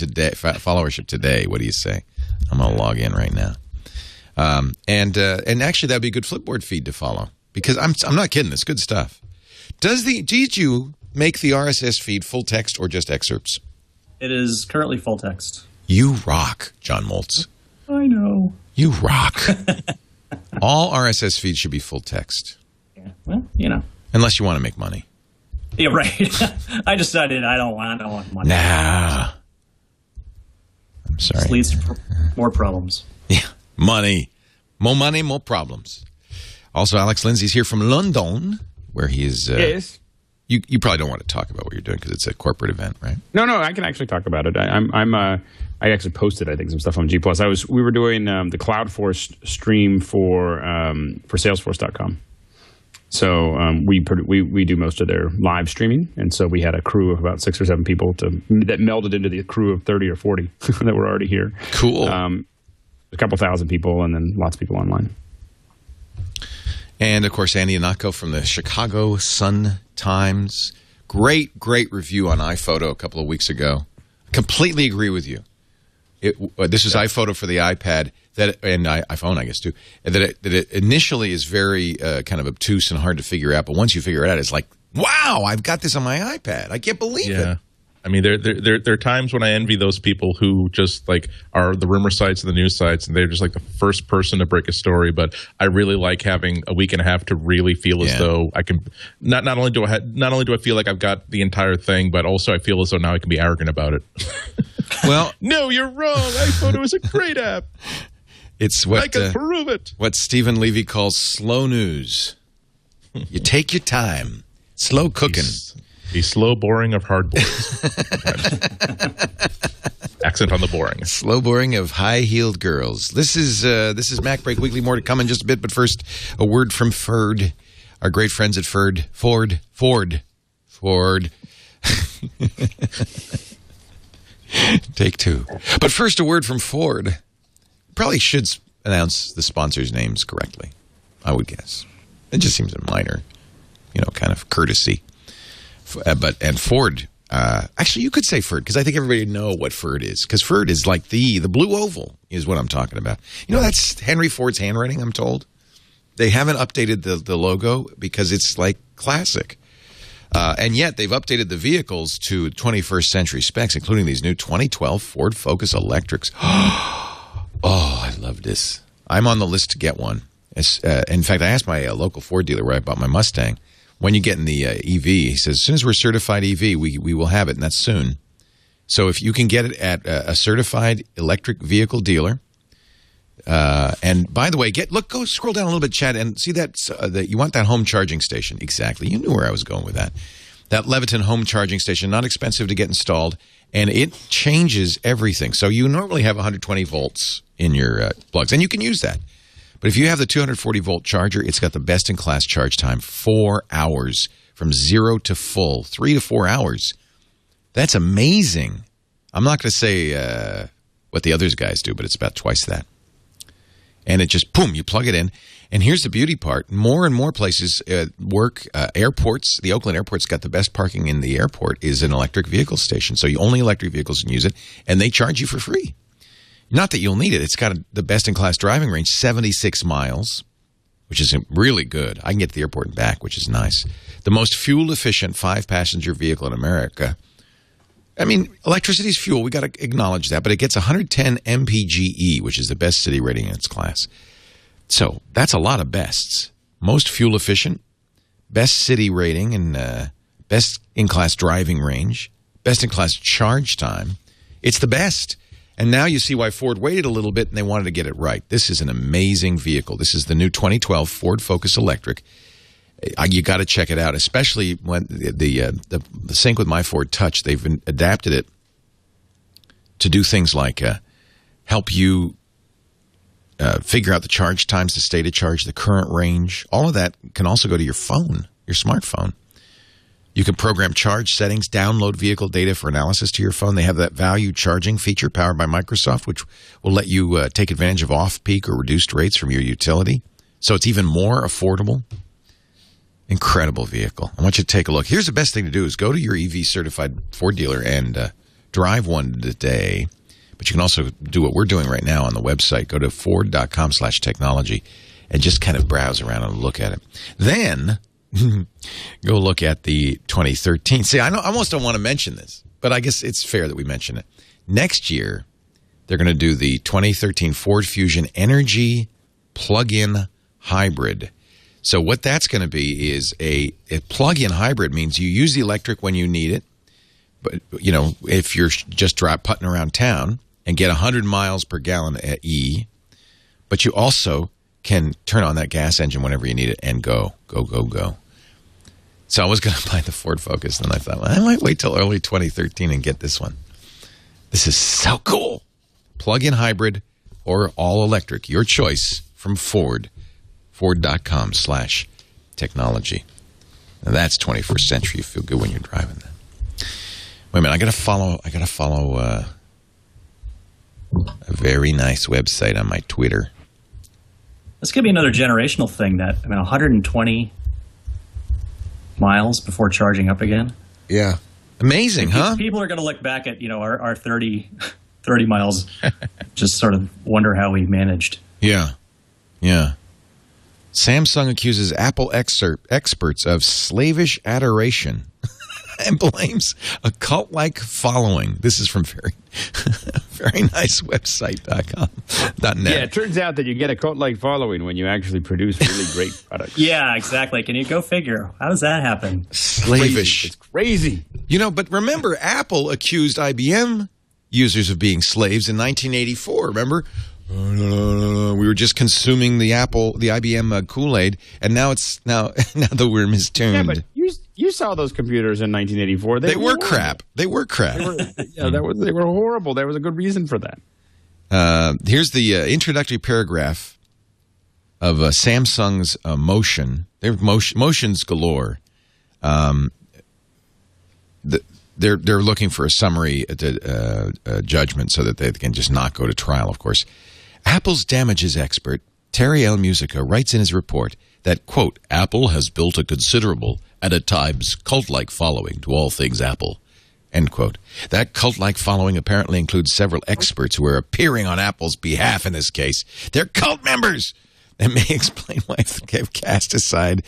today. What do you say? I'm going to log in right now. And actually, that'd be a good Flipboard feed to follow because I'm not kidding. It's good stuff. Did you make the RSS feed full text or just excerpts? It is currently full text. You rock, John Moltz. I know. You rock. All RSS feeds should be full text. Yeah. Well, unless you want to make money. Yeah, right. I decided I don't want money. Nah. I'm sorry. This leads to more problems. Yeah. Money. More money, more problems. Also, Alex Lindsay's here from London, where he is. Yes. You probably don't want to talk about what you're doing because it's a corporate event, right? No, I can actually talk about it. I actually posted, I think, some stuff on G+. We were doing the CloudForce stream for Salesforce.com. So we do most of their live streaming, and so we had a crew of about 6 or 7 people that melded into the crew of 30 or 40 that were already here. Cool. A couple thousand people, and then lots of people online. And of course, Ihnatko from the Chicago Sun-Times. Great review on iPhoto a couple of weeks ago. Completely agree with you. This is iPhoto for the iPad and iPhone, I guess, too. That it initially is very kind of obtuse and hard to figure out, but once you figure it out, it's like, wow, I've got this on my iPad. I can't believe it. I mean, there are times when I envy those people who just like are the rumor sites and the news sites, and they're just like the first person to break a story. But I really like having a week and a half to really feel as though I can. Not only do I feel like I've got the entire thing, but also I feel as though now I can be arrogant about it. Well, no, you're wrong. iPhoto is a great app. It's what I can prove it. What Stephen Levy calls slow news. You take your time, slow cooking. The slow boring of hard boys. Accent on the boring. Slow boring of high-heeled girls. This is MacBreak Weekly. More to come in just a bit, but first, a word from Ford, our great friends at Ford. Ford. Take two. But first, a word from Ford. Probably should announce the sponsors' names correctly, I would guess. It just seems a minor, kind of courtesy. And Ford, actually, you could say Ford because I think everybody know what Ford is. Because Ford is like the blue oval is what I'm talking about. That's Henry Ford's handwriting, I'm told. They haven't updated the logo because it's like classic. And yet they've updated the vehicles to 21st century specs, including these new 2012 Ford Focus Electrics. Oh, I love this. I'm on the list to get one. In fact, I asked my local Ford dealer where I bought my Mustang, when you get in the EV, he says, as soon as we're certified EV, we will have it, and that's soon. So if you can get it at a certified electric vehicle dealer, and by the way, go scroll down a little bit, Chad, and see that you want that home charging station. Exactly. You knew where I was going with that. That Leviton home charging station, not expensive to get installed, and it changes everything. So you normally have 120 volts in your plugs, and you can use that. But if you have the 240-volt charger, it's got the best-in-class charge time, 4 hours from 0 to full, 3 to 4 hours. That's amazing. I'm not going to say what the other guys do, but it's about twice that. And it just, boom, you plug it in. And here's the beauty part. More and more places work. Airports, the Oakland Airport's got the best parking in the airport is an electric vehicle station. So only electric vehicles can use it, and they charge you for free. Not that you'll need it. It's got the best-in-class driving range, 76 miles, which is really good. I can get to the airport and back, which is nice. The most fuel-efficient 5-passenger vehicle in America. I mean, electricity is fuel. We got to acknowledge that. But it gets 110 mpge, which is the best city rating in its class. So that's a lot of bests. Most fuel efficient, best city rating, and best in-class driving range, best in-class charge time. It's the best. And now you see why Ford waited a little bit and they wanted to get it right. This is an amazing vehicle. This is the new 2012 Ford Focus Electric. You got to check it out, especially when the sync with My Ford Touch. They've adapted it to do things like help you figure out the charge times, the state of charge, the current range. All of that can also go to your phone, your smartphone. You can program charge settings, download vehicle data for analysis to your phone. They have that value charging feature powered by Microsoft, which will let you take advantage of off-peak or reduced rates from your utility. So it's even more affordable. Incredible vehicle. I want you to take a look. Here's the best thing to do is go to your EV-certified Ford dealer and drive one today. But you can also do what we're doing right now on the website. Go to Ford.com/technology and just kind of browse around and look at it. Then go look at the 2013. See, I almost don't want to mention this, but I guess it's fair that we mention it. Next year, they're going to do the 2013 Ford Fusion Energy Plug-in Hybrid. So what that's going to be is a plug-in hybrid means you use the electric when you need it. But, you know, if you're just putting around town and get 100 miles per gallon at E, but you also can turn on that gas engine whenever you need it and go. So I was going to buy the Ford Focus, and I thought, well, I might wait till early 2013 and get this one. This is so cool. Plug-in hybrid or all-electric, your choice from Ford. Ford.com/technology. Now that's 21st century. You feel good when you're driving that. Wait a minute, I gotta follow a very nice website on my Twitter. This could be another generational thing. 120 miles before charging up again. Yeah, amazing, huh? People are going to look back at our 30 miles, just sort of wonder how we managed. Yeah. Samsung accuses Apple experts of slavish adoration and blames a cult-like following. This is from very nice website.com.net. Yeah, it turns out that you get a cult-like following when you actually produce really great products. Yeah, exactly. Can you go figure? How does that happen? Slavish. It's crazy. But remember, Apple accused IBM users of being slaves in 1984. Remember? We were just consuming the IBM Kool-Aid, and now the worm is turned. Yeah, but you saw those computers in 1984. They were crap. They were crap. They were horrible. There was a good reason for that. Here's the introductory paragraph of Samsung's Motion. They're motions galore. They're looking for a summary judgment so that they can just not go to trial, of course. Apple's damages expert, Terry L. Musica, writes in his report that, quote, Apple has built a considerable and at times cult-like following to all things Apple, end quote. That cult-like following apparently includes several experts who are appearing on Apple's behalf in this case. They're cult members! That may explain why they've cast aside...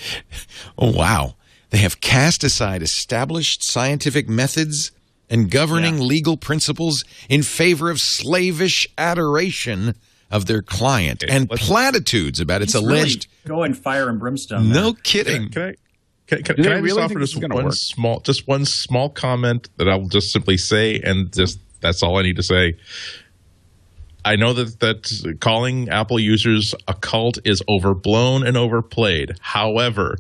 Oh, wow. They have cast aside established scientific methods and governing legal principles in favor of slavish adoration of their client and platitudes about its alleged... Really going fire and brimstone. No kidding. Can I just offer just one small comment that I'll just simply say, and just that's all I need to say. I know that calling Apple users a cult is overblown and overplayed. However,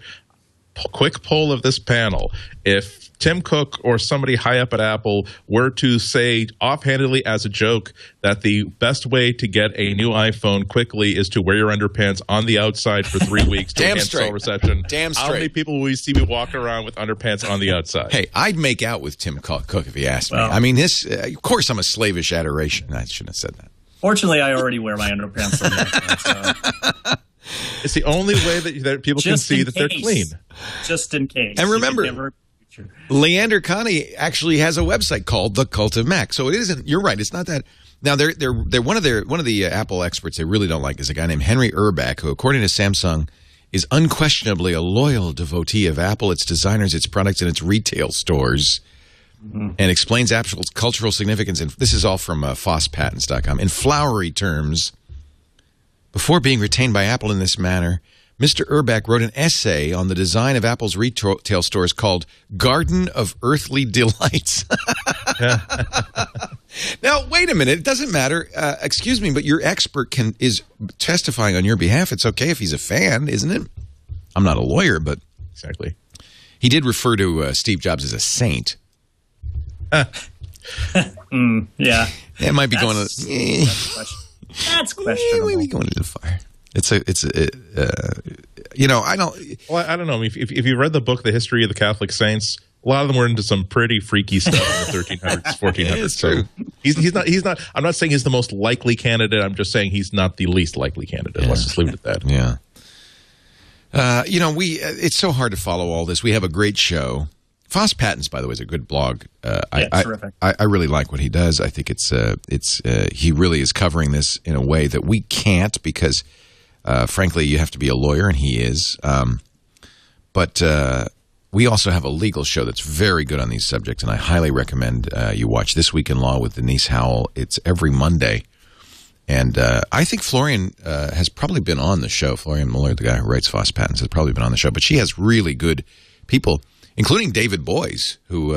quick poll of this panel: if Tim Cook or somebody high up at Apple were to say offhandedly as a joke that the best way to get a new iPhone quickly is to wear your underpants on the outside for 3 weeks to enhance cell reception, how many people will we see me walking around with underpants on the outside? Hey, I'd make out with Tim Cook if he asked me. I mean, of course I'm a slavish adoration. I shouldn't have said that. Fortunately, I already wear my underpants on the outside, so... It's the only way that people can see that they're clean. Just in case. And remember, Leander Connie actually has a website called The Cult of Mac. So it isn't. You're right. It's not that. Now they're one of the Apple experts they really don't like is a guy named Henry Urbach, who, according to Samsung, is unquestionably a loyal devotee of Apple, its designers, its products, and its retail stores, and explains Apple's cultural significance. And this is all from FossPatents.com in flowery terms. Before being retained by Apple in this manner, Mr. Urbach wrote an essay on the design of Apple's retail stores called Garden of Earthly Delights. Now, wait a minute. It doesn't matter. Excuse me, but your expert is testifying on your behalf. It's okay if he's a fan, isn't it? I'm not a lawyer, but... Exactly. He did refer to Steve Jobs as a saint. Yeah. It might be going to... That's questionable. Maybe going into the fire. I don't... Well, I don't know. If you read the book, The History of the Catholic Saints, a lot of them were into some pretty freaky stuff in the 1300s, 1400s. It's true. He's not. I'm not saying he's the most likely candidate. I'm just saying he's not the least likely candidate. Yeah. Let's just leave it at that. Yeah. It's so hard to follow all this. We have a great show. Foss Patents, by the way, is a good blog. Terrific. I really like what he does. I think he really is covering this in a way that we can't because, frankly, you have to be a lawyer, and he is. But we also have a legal show that's very good on these subjects, and I highly recommend you watch This Week in Law with Denise Howell. It's every Monday. And I think Florian has probably been on the show. Florian Muller, the guy who writes Foss Patents, has probably been on the show. But she has really good people, including David Boies, who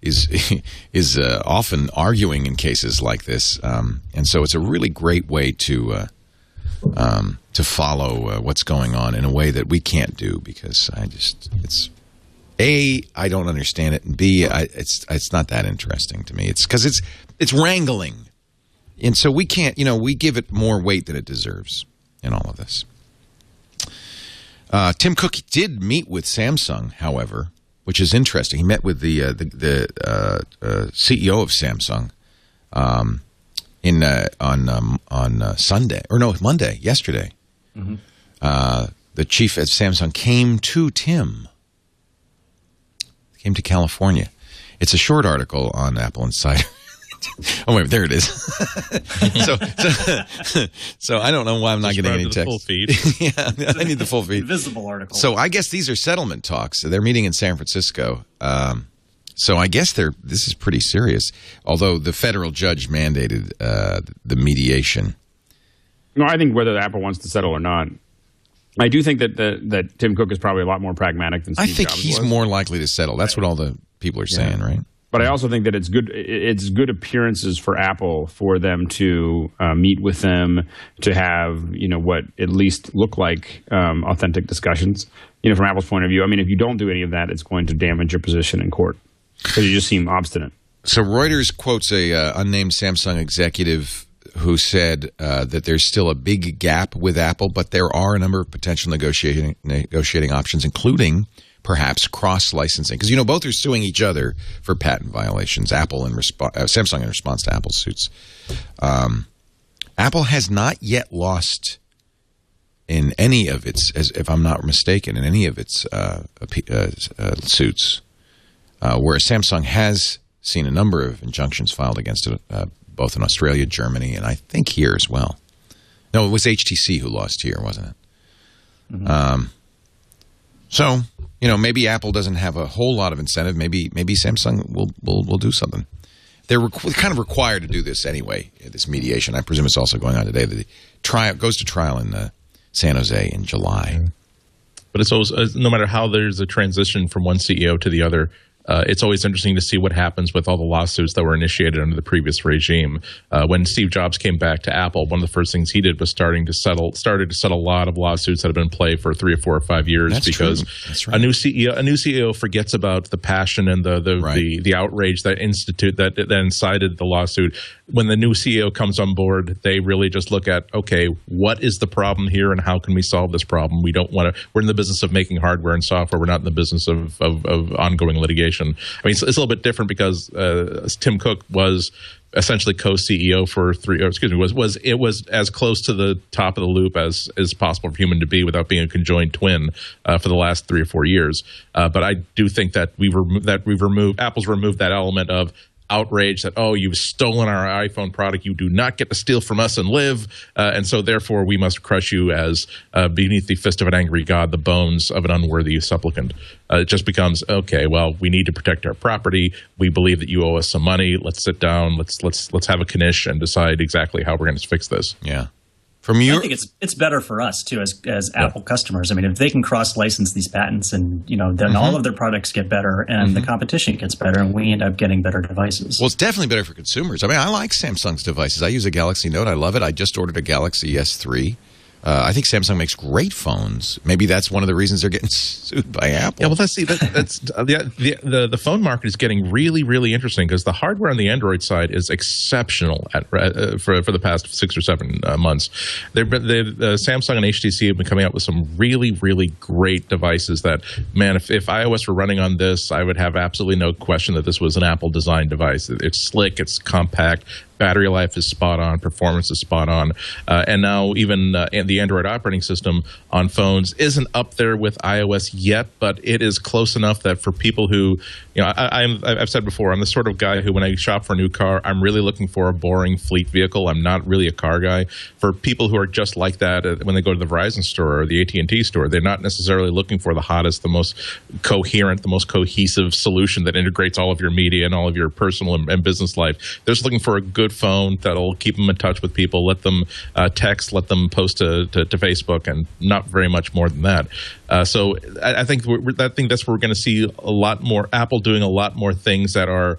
is often arguing in cases like this. And so it's a really great way to follow what's going on in a way that we can't do because I don't understand it, and B, it's not that interesting to me. It's because it's wrangling. And so we can't, we give it more weight than it deserves in all of this. Tim Cook did meet with Samsung, however, which is interesting. He met with the CEO of Samsung on Sunday, or no, Monday, yesterday. Mm-hmm. The chief at Samsung came to California. It's a short article on Apple Insider. Oh, wait, there it is. So I don't know why I'm not getting any text. Full feed. Yeah, I need the full feed. Visible article. So I guess these are settlement talks. They're meeting in San Francisco. So I guess this is pretty serious, although the federal judge mandated the mediation. No, I think whether Apple wants to settle or not, I do think that Tim Cook is probably a lot more pragmatic than Steve Jobs was. I think he's more likely to settle. That's what all the people are saying, right? But I also think that it's good appearances for Apple for them to meet with them, to have what at least look like authentic discussions. From Apple's point of view, I mean, if you don't do any of that, it's going to damage your position in court because you just seem obstinate. So Reuters quotes a unnamed Samsung executive who said that there's still a big gap with Apple, but there are a number of potential negotiating options, including perhaps cross-licensing, because both are suing each other for patent violations. Samsung in response to Apple's suits. Apple has not yet lost in any of its, if I'm not mistaken, in any of its suits, whereas Samsung has seen a number of injunctions filed against it, both in Australia, Germany, and I think here as well. No, it was HTC who lost here, wasn't it? Mm-hmm. So, maybe Apple doesn't have a whole lot of incentive. Maybe Samsung will do something. They're kind of required to do this anyway, this mediation. I presume it's also going on today. The trial goes to trial in San Jose in July. But it's always, no matter how there's a transition from one CEO to the other, it's always interesting to see what happens with all the lawsuits that were initiated under the previous regime. When Steve Jobs came back to Apple, one of the first things he did was started to settle a lot of lawsuits that have been in play for 3 or 4 or 5 years. That's because true. That's right. a new CEO forgets about the passion and the outrage that incited the lawsuit. When the new CEO comes on board, they really just look at, okay, what is the problem here and how can we solve this problem? We don't want to. We're in the business of making hardware and software. We're not in the business of ongoing litigation. I mean, it's a little bit different because Tim Cook was essentially co-CEO for was as close to the top of the loop as possible for human to be without being a conjoined twin for the last 3 or 4 years. But I do think that Apple's removed that element of outrage that, oh, you've stolen our iPhone product, you do not get to steal from us and live, and so therefore we must crush you as beneath the fist of an angry god, the bones of an unworthy supplicant. It just becomes, okay, well, we need to protect our property, we believe that you owe us some money, let's sit down, let's have a knish and decide exactly how we're going to fix this. Yeah. I think it's better for us too as Apple customers. I mean, if they can cross-license these patents, and then all of their products get better, and the competition gets better, and we end up getting better devices. Well, it's definitely better for consumers. I mean, I like Samsung's devices. I use a Galaxy Note. I love it. I just ordered a Galaxy S3. I think Samsung makes great phones. Maybe that's one of the reasons they're getting sued by Apple. Yeah, well, that's the phone market is getting really, really interesting because the hardware on the Android side is exceptional for the past 6 or 7 months. Samsung and HTC have been coming out with some really, really great devices that, man, if iOS were running on this, I would have absolutely no question that this was an Apple designed device. It's slick, it's compact. Battery life is spot on. Performance is spot on. And now even the Android operating system on phones isn't up there with iOS yet, but it is close enough that for people who, I've said before, I'm the sort of guy who, when I shop for a new car, I'm really looking for a boring fleet vehicle. I'm not really a car guy. For people who are just like that, when they go to the Verizon store or the AT&T store, they're not necessarily looking for the hottest, the most coherent, the most cohesive solution that integrates all of your media and all of your personal and business life. They're just looking for a good phone that'll keep them in touch with people, let them text, let them post to Facebook, and not very much more than that. So I think that's where we're going to see a lot more Apple doing a lot more things that are,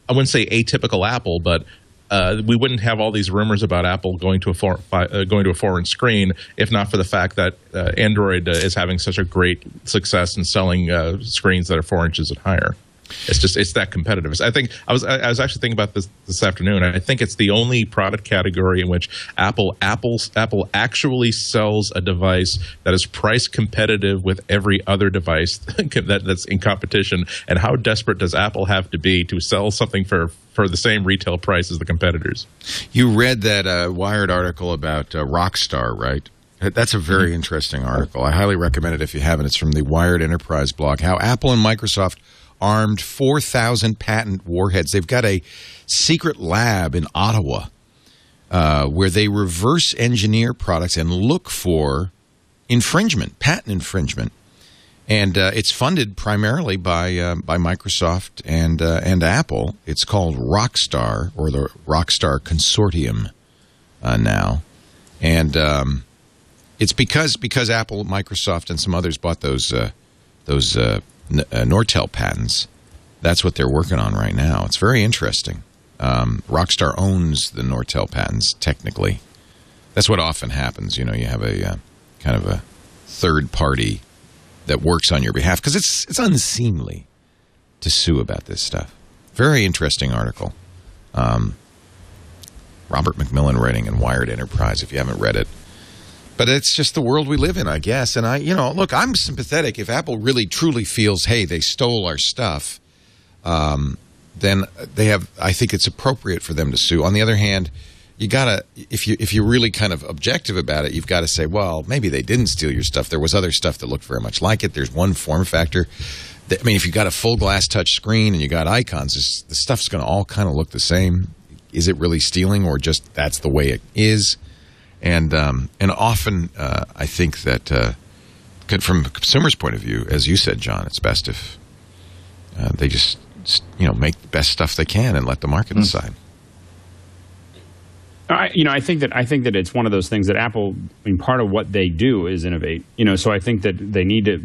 I wouldn't say atypical Apple, but we wouldn't have all these rumors about Apple going to a 4-inch screen if not for the fact that Android is having such a great success in selling screens that are 4 inches and higher. It's that competitive. I think I was actually thinking about this afternoon. I think it's the only product category in which Apple actually sells a device that is price competitive with every other device that's in competition. And how desperate does Apple have to be to sell something for the same retail price as the competitors? You read that Wired article about Rockstar, right? That's a very interesting article. I highly recommend it if you haven't. It's from the Wired Enterprise blog. How Apple and Microsoft armed 4,000 patent warheads. They've got a secret lab in Ottawa where they reverse engineer products and look for patent infringement. And it's funded primarily by Microsoft and Apple. It's called Rockstar, or the Rockstar Consortium now. And it's because Apple, Microsoft, and some others bought those Nortel patents. That's what they're working on right now. It's very interesting. Rockstar owns the Nortel patents, technically. That's what often happens. You have a kind of a third party that works on your behalf, because it's unseemly to sue about this stuff. Very interesting article. Robert McMillan writing in Wired Enterprise, if you haven't read it. But it's just the world we live in, I guess. And look, I'm sympathetic. If Apple really truly feels, hey, they stole our stuff, then I think it's appropriate for them to sue. On the other hand, you gotta, if you're really kind of objective about it, you've got to say, well, maybe they didn't steal your stuff. There was other stuff that looked very much like it. There's one form factor. If you got a full glass touch screen and you got icons, the stuff's going to all kind of look the same. Is it really stealing, or just that's the way it is? And often, I think that from a consumer's point of view, as you said, John, it's best if they just make the best stuff they can and let the market decide. I think that it's one of those things that Apple, part of what they do is innovate. So I think that they need to.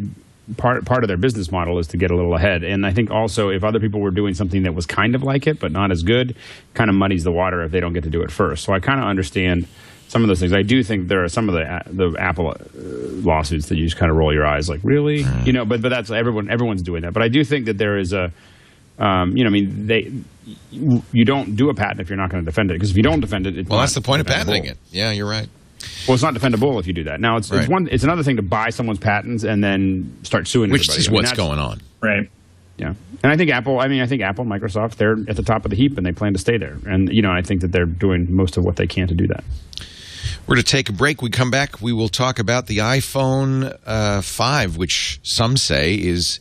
Part of their business model is to get a little ahead. And I think also if other people were doing something that was kind of like it but not as good, kind of muddies the water if they don't get to do it first. So I kind of understand some of those things. I do think there are some of the Apple lawsuits that you just kind of roll your eyes like, really? But that's everyone's doing that. But I do think that there is a you don't do a patent if you're not going to defend it, because if you don't defend it, that's the point of patenting it. Yeah, you're right. Well, it's not defendable if you do that. Now, it's another thing to buy someone's patents and then start suing everybody. Which is what's going on. Right. Yeah. And I think Apple, Microsoft, they're at the top of the heap and they plan to stay there. And, I think that they're doing most of what they can to do that. We're going to take a break. We come back, we will talk about the iPhone 5, which some say is,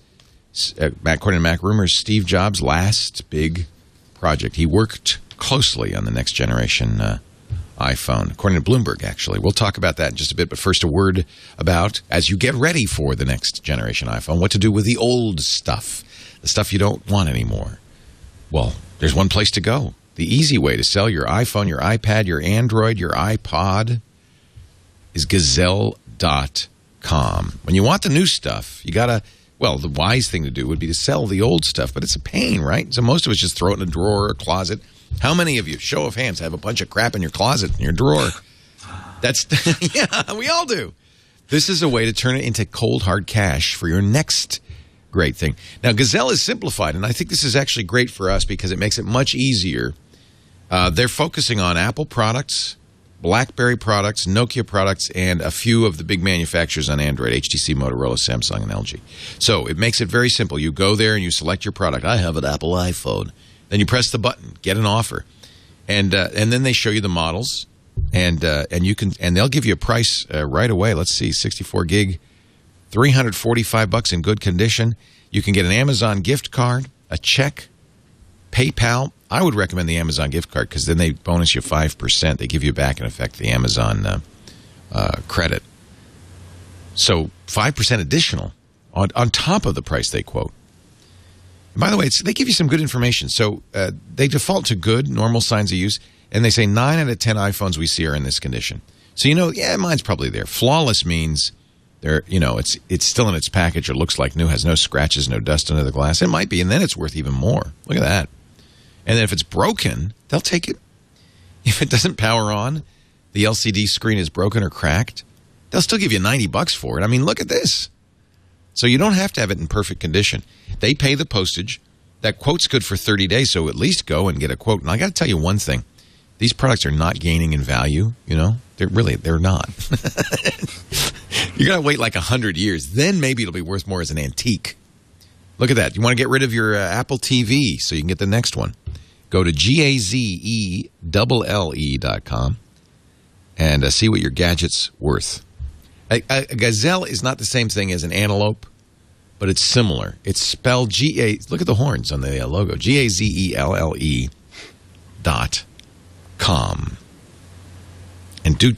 according to Mac Rumors, Steve Jobs' last big project. He worked closely on the next generation iPhone, according to Bloomberg, actually. We'll talk about that in just a bit, but first a word about, as you get ready for the next generation iPhone, what to do with the old stuff, the stuff you don't want anymore. Well, there's one place to go. The easy way to sell your iPhone, your iPad, your Android, your iPod. is Gazelle.com. When you want the new stuff, you got to, well, the wise thing to do would be to sell the old stuff, but it's a pain, right? So most of us just throw it in a drawer or a closet. How many of you, show of hands, have a bunch of crap in your closet, in your drawer? That's, yeah, we all do. This is a way to turn it into cold, hard cash for your next great thing. Now, Gazelle is simplified, and I think this is actually great for us because it makes it much easier. They're focusing on Apple products, BlackBerry products, Nokia products, and a few of the big manufacturers on Android, HTC, Motorola, Samsung, and LG. So it makes it very simple. You go there and you select your product. I have an Apple iPhone. Then you press the button, get an offer, and then they show you the models, and they'll give you a price right away. Let's see, 64 gig, $345 in good condition. You can get an Amazon gift card, a check, PayPal. I would recommend the Amazon gift card because then they bonus you 5%. They give you back, in effect, the Amazon credit. So 5% additional on top of the price they quote. And by the way, they give you some good information. So they default to good, normal signs of use, and they say 9 out of 10 iPhones we see are in this condition. So yeah, mine's probably there. Flawless means it's still in its package. It looks like new, has no scratches, no dust under the glass. It might be, and then it's worth even more. Look at that. And then if it's broken, they'll take it. If it doesn't power on, the LCD screen is broken or cracked, they'll still give you $90 for it. I mean, look at this. So you don't have to have it in perfect condition. They pay the postage. That quote's good for 30 days, so at least go and get a quote. And I got to tell you one thing. These products are not gaining in value, They're not. You got to wait like 100 years. Then maybe it'll be worth more as an antique. Look at that. You want to get rid of your Apple TV so you can get the next one. Go to GAZELLE.com and see what your gadget's worth. A gazelle is not the same thing as an antelope, but it's similar. It's spelled look at the horns on the logo. GAZELLE.com. And do,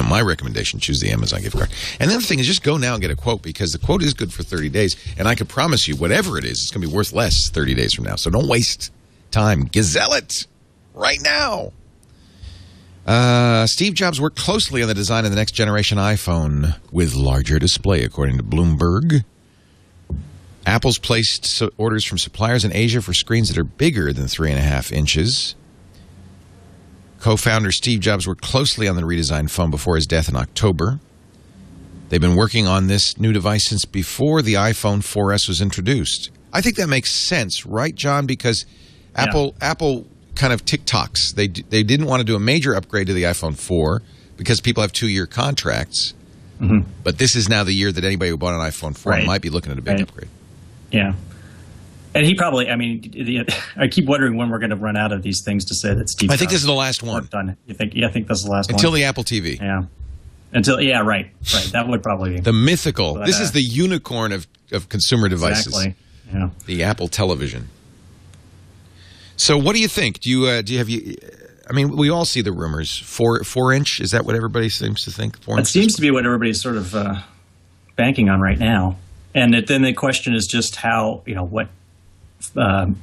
my recommendation, choose the Amazon gift card. And the other thing is just go now and get a quote because the quote is good for 30 days. And I can promise you, whatever it is, it's going to be worth less 30 days from now. So don't waste time. Gazelle it right now. Steve Jobs worked closely on the design of the next generation iPhone with larger display, according to Bloomberg. Apple's placed orders from suppliers in Asia for screens that are bigger than 3.5 inches. Co-founder Steve Jobs worked closely on the redesigned phone before his death in October. They've been working on this new device since before the iPhone 4S was introduced. I think that makes sense, right, John? Because Apple kind of tick-tocks. They didn't want to do a major upgrade to the iPhone 4 because people have 2-year contracts. Mm-hmm. But this is now the year that anybody who bought an iPhone 4 might be looking at a big upgrade. Yeah. And he probably, I keep wondering when we're going to run out of these things to say that Steve Jobs. I think this is the last one. Done. You think? Yeah, I think this is the last one. Until the Apple TV. Yeah. Right. That would probably be. The mythical. This is the unicorn of consumer devices. Exactly. Yeah. The Apple television. So what do you think? Do you we all see the rumors. 4-inch, is that what everybody seems to think? 4 inch? It seems to be what everybody's sort of banking on right now. And then the question is just how, what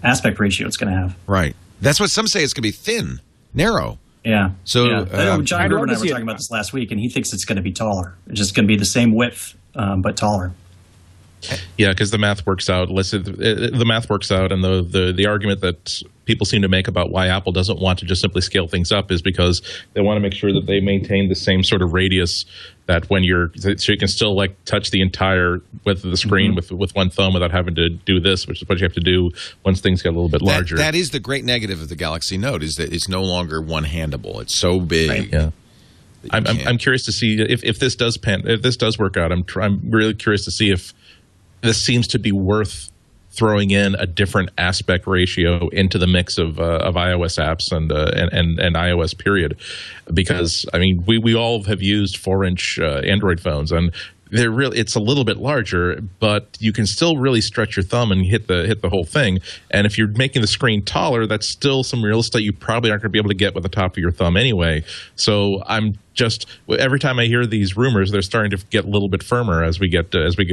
aspect ratio it's going to have. Right. That's what some say. It's going to be thin, narrow. Yeah. So John Gruber and I were talking about this last week, and he thinks it's going to be taller. It's just going to be the same width, but taller. Yeah, because the math works out. Listen, the math works out, and the argument that people seem to make about why Apple doesn't want to just simply scale things up is because they want to make sure that they maintain the same sort of radius that so you can still touch the entire width of the screen with one thumb without having to do this, which is what you have to do once things get a little bit larger. That is the great negative of the Galaxy Note is that it's no longer one-handable. It's so big. Right. Yeah. I'm curious to see if this does work out. I'm really curious to see if this seems to be worth throwing in a different aspect ratio into the mix of iOS apps and iOS period, because we all have used 4-inch Android phones, and it's a little bit larger, but you can still really stretch your thumb and hit the whole thing. And if you're making the screen taller, that's still some real estate you probably aren't going to be able to get with the top of your thumb anyway. So I'm just every time I hear these rumors, they're starting to get a little bit firmer as we get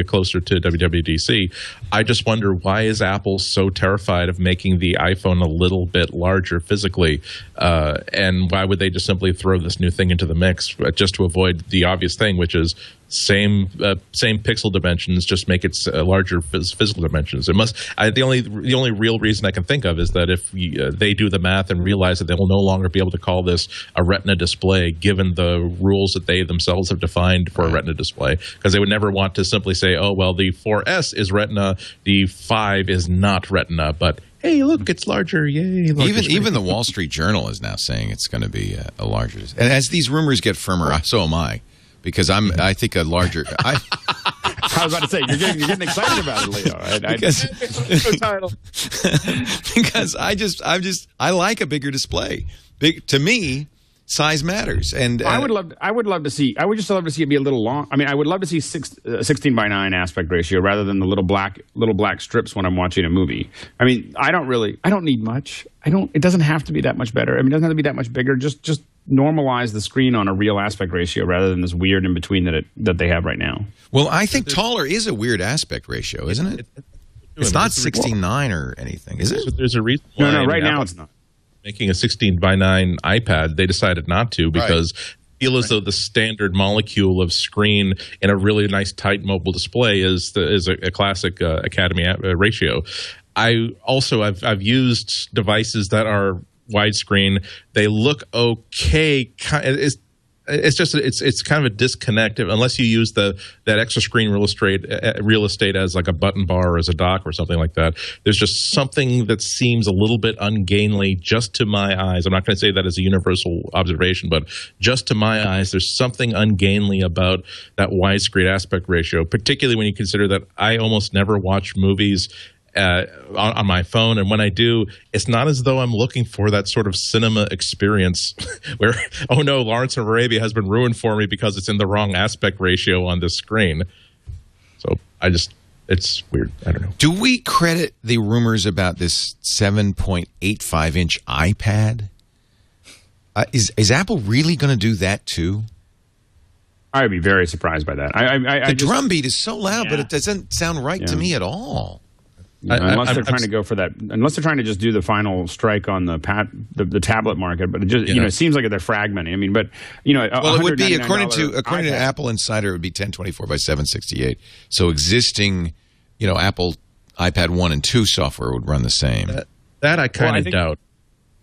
closer to WWDC. I just wonder, why is Apple so terrified of making the iPhone a little bit larger physically, and why would they just simply throw this new thing into the mix just to avoid the obvious thing, which is same pixel dimensions, just make it larger physical dimensions. It must. The only real reason I can think of is that if they do the math and realize that they will no longer be able to call this a Retina display, given the rules that they themselves have defined for a Retina display, because they would never want to simply say, oh well, the 4S is Retina, the 5 is not Retina, but hey, look, it's larger! Yay! Even the Wall Street Journal is now saying it's going to be a larger. And as these rumors get firmer, so am I. Because I think a larger. I was about to say you're getting excited about it, Leo. Because I like a bigger display. To me, size matters, and I would love to see it be a little long. I mean, I would love to see 16:9 aspect ratio rather than the little black strips when I'm watching a movie. I mean, I don't need much. It doesn't have to be that much better. I mean, it doesn't have to be that much bigger. Just normalize the screen on a real aspect ratio rather than this weird in between that they have right now. Well, I think taller is a weird aspect ratio, isn't it? It's not 16:9 or anything, is it? There's a reason. No, right now it's not. Making a 16:9 iPad, they decided not to because feel as though the standard molecule of screen in a really nice tight mobile display is a classic Academy ratio. I've used devices that are widescreen. They look okay. It's kind of a disconnect unless you use that extra screen real estate as like a button bar or as a dock or something like that. There's just something that seems a little bit ungainly just to my eyes. I'm not going to say that as a universal observation, but just to my eyes, there's something ungainly about that widescreen aspect ratio, particularly when you consider that I almost never watch movies on my phone, and when I do, it's not as though I'm looking for that sort of cinema experience where, oh no, Lawrence of Arabia has been ruined for me because it's in the wrong aspect ratio on this screen. So it's weird. I don't know. Do we credit the rumors about this 7.85-inch iPad? Is Apple really going to do that too? I would be very surprised by that. The drumbeat is so loud, but it doesn't sound right to me at all. Unless they're trying to go for that, unless they're trying to just do the final strike on the tablet market, but it seems like they're fragmenting. I mean, but it would be according to Apple Insider, it would be 1024 by 768. So existing, Apple iPad 1 and 2 software would run the same. That I kind of doubt.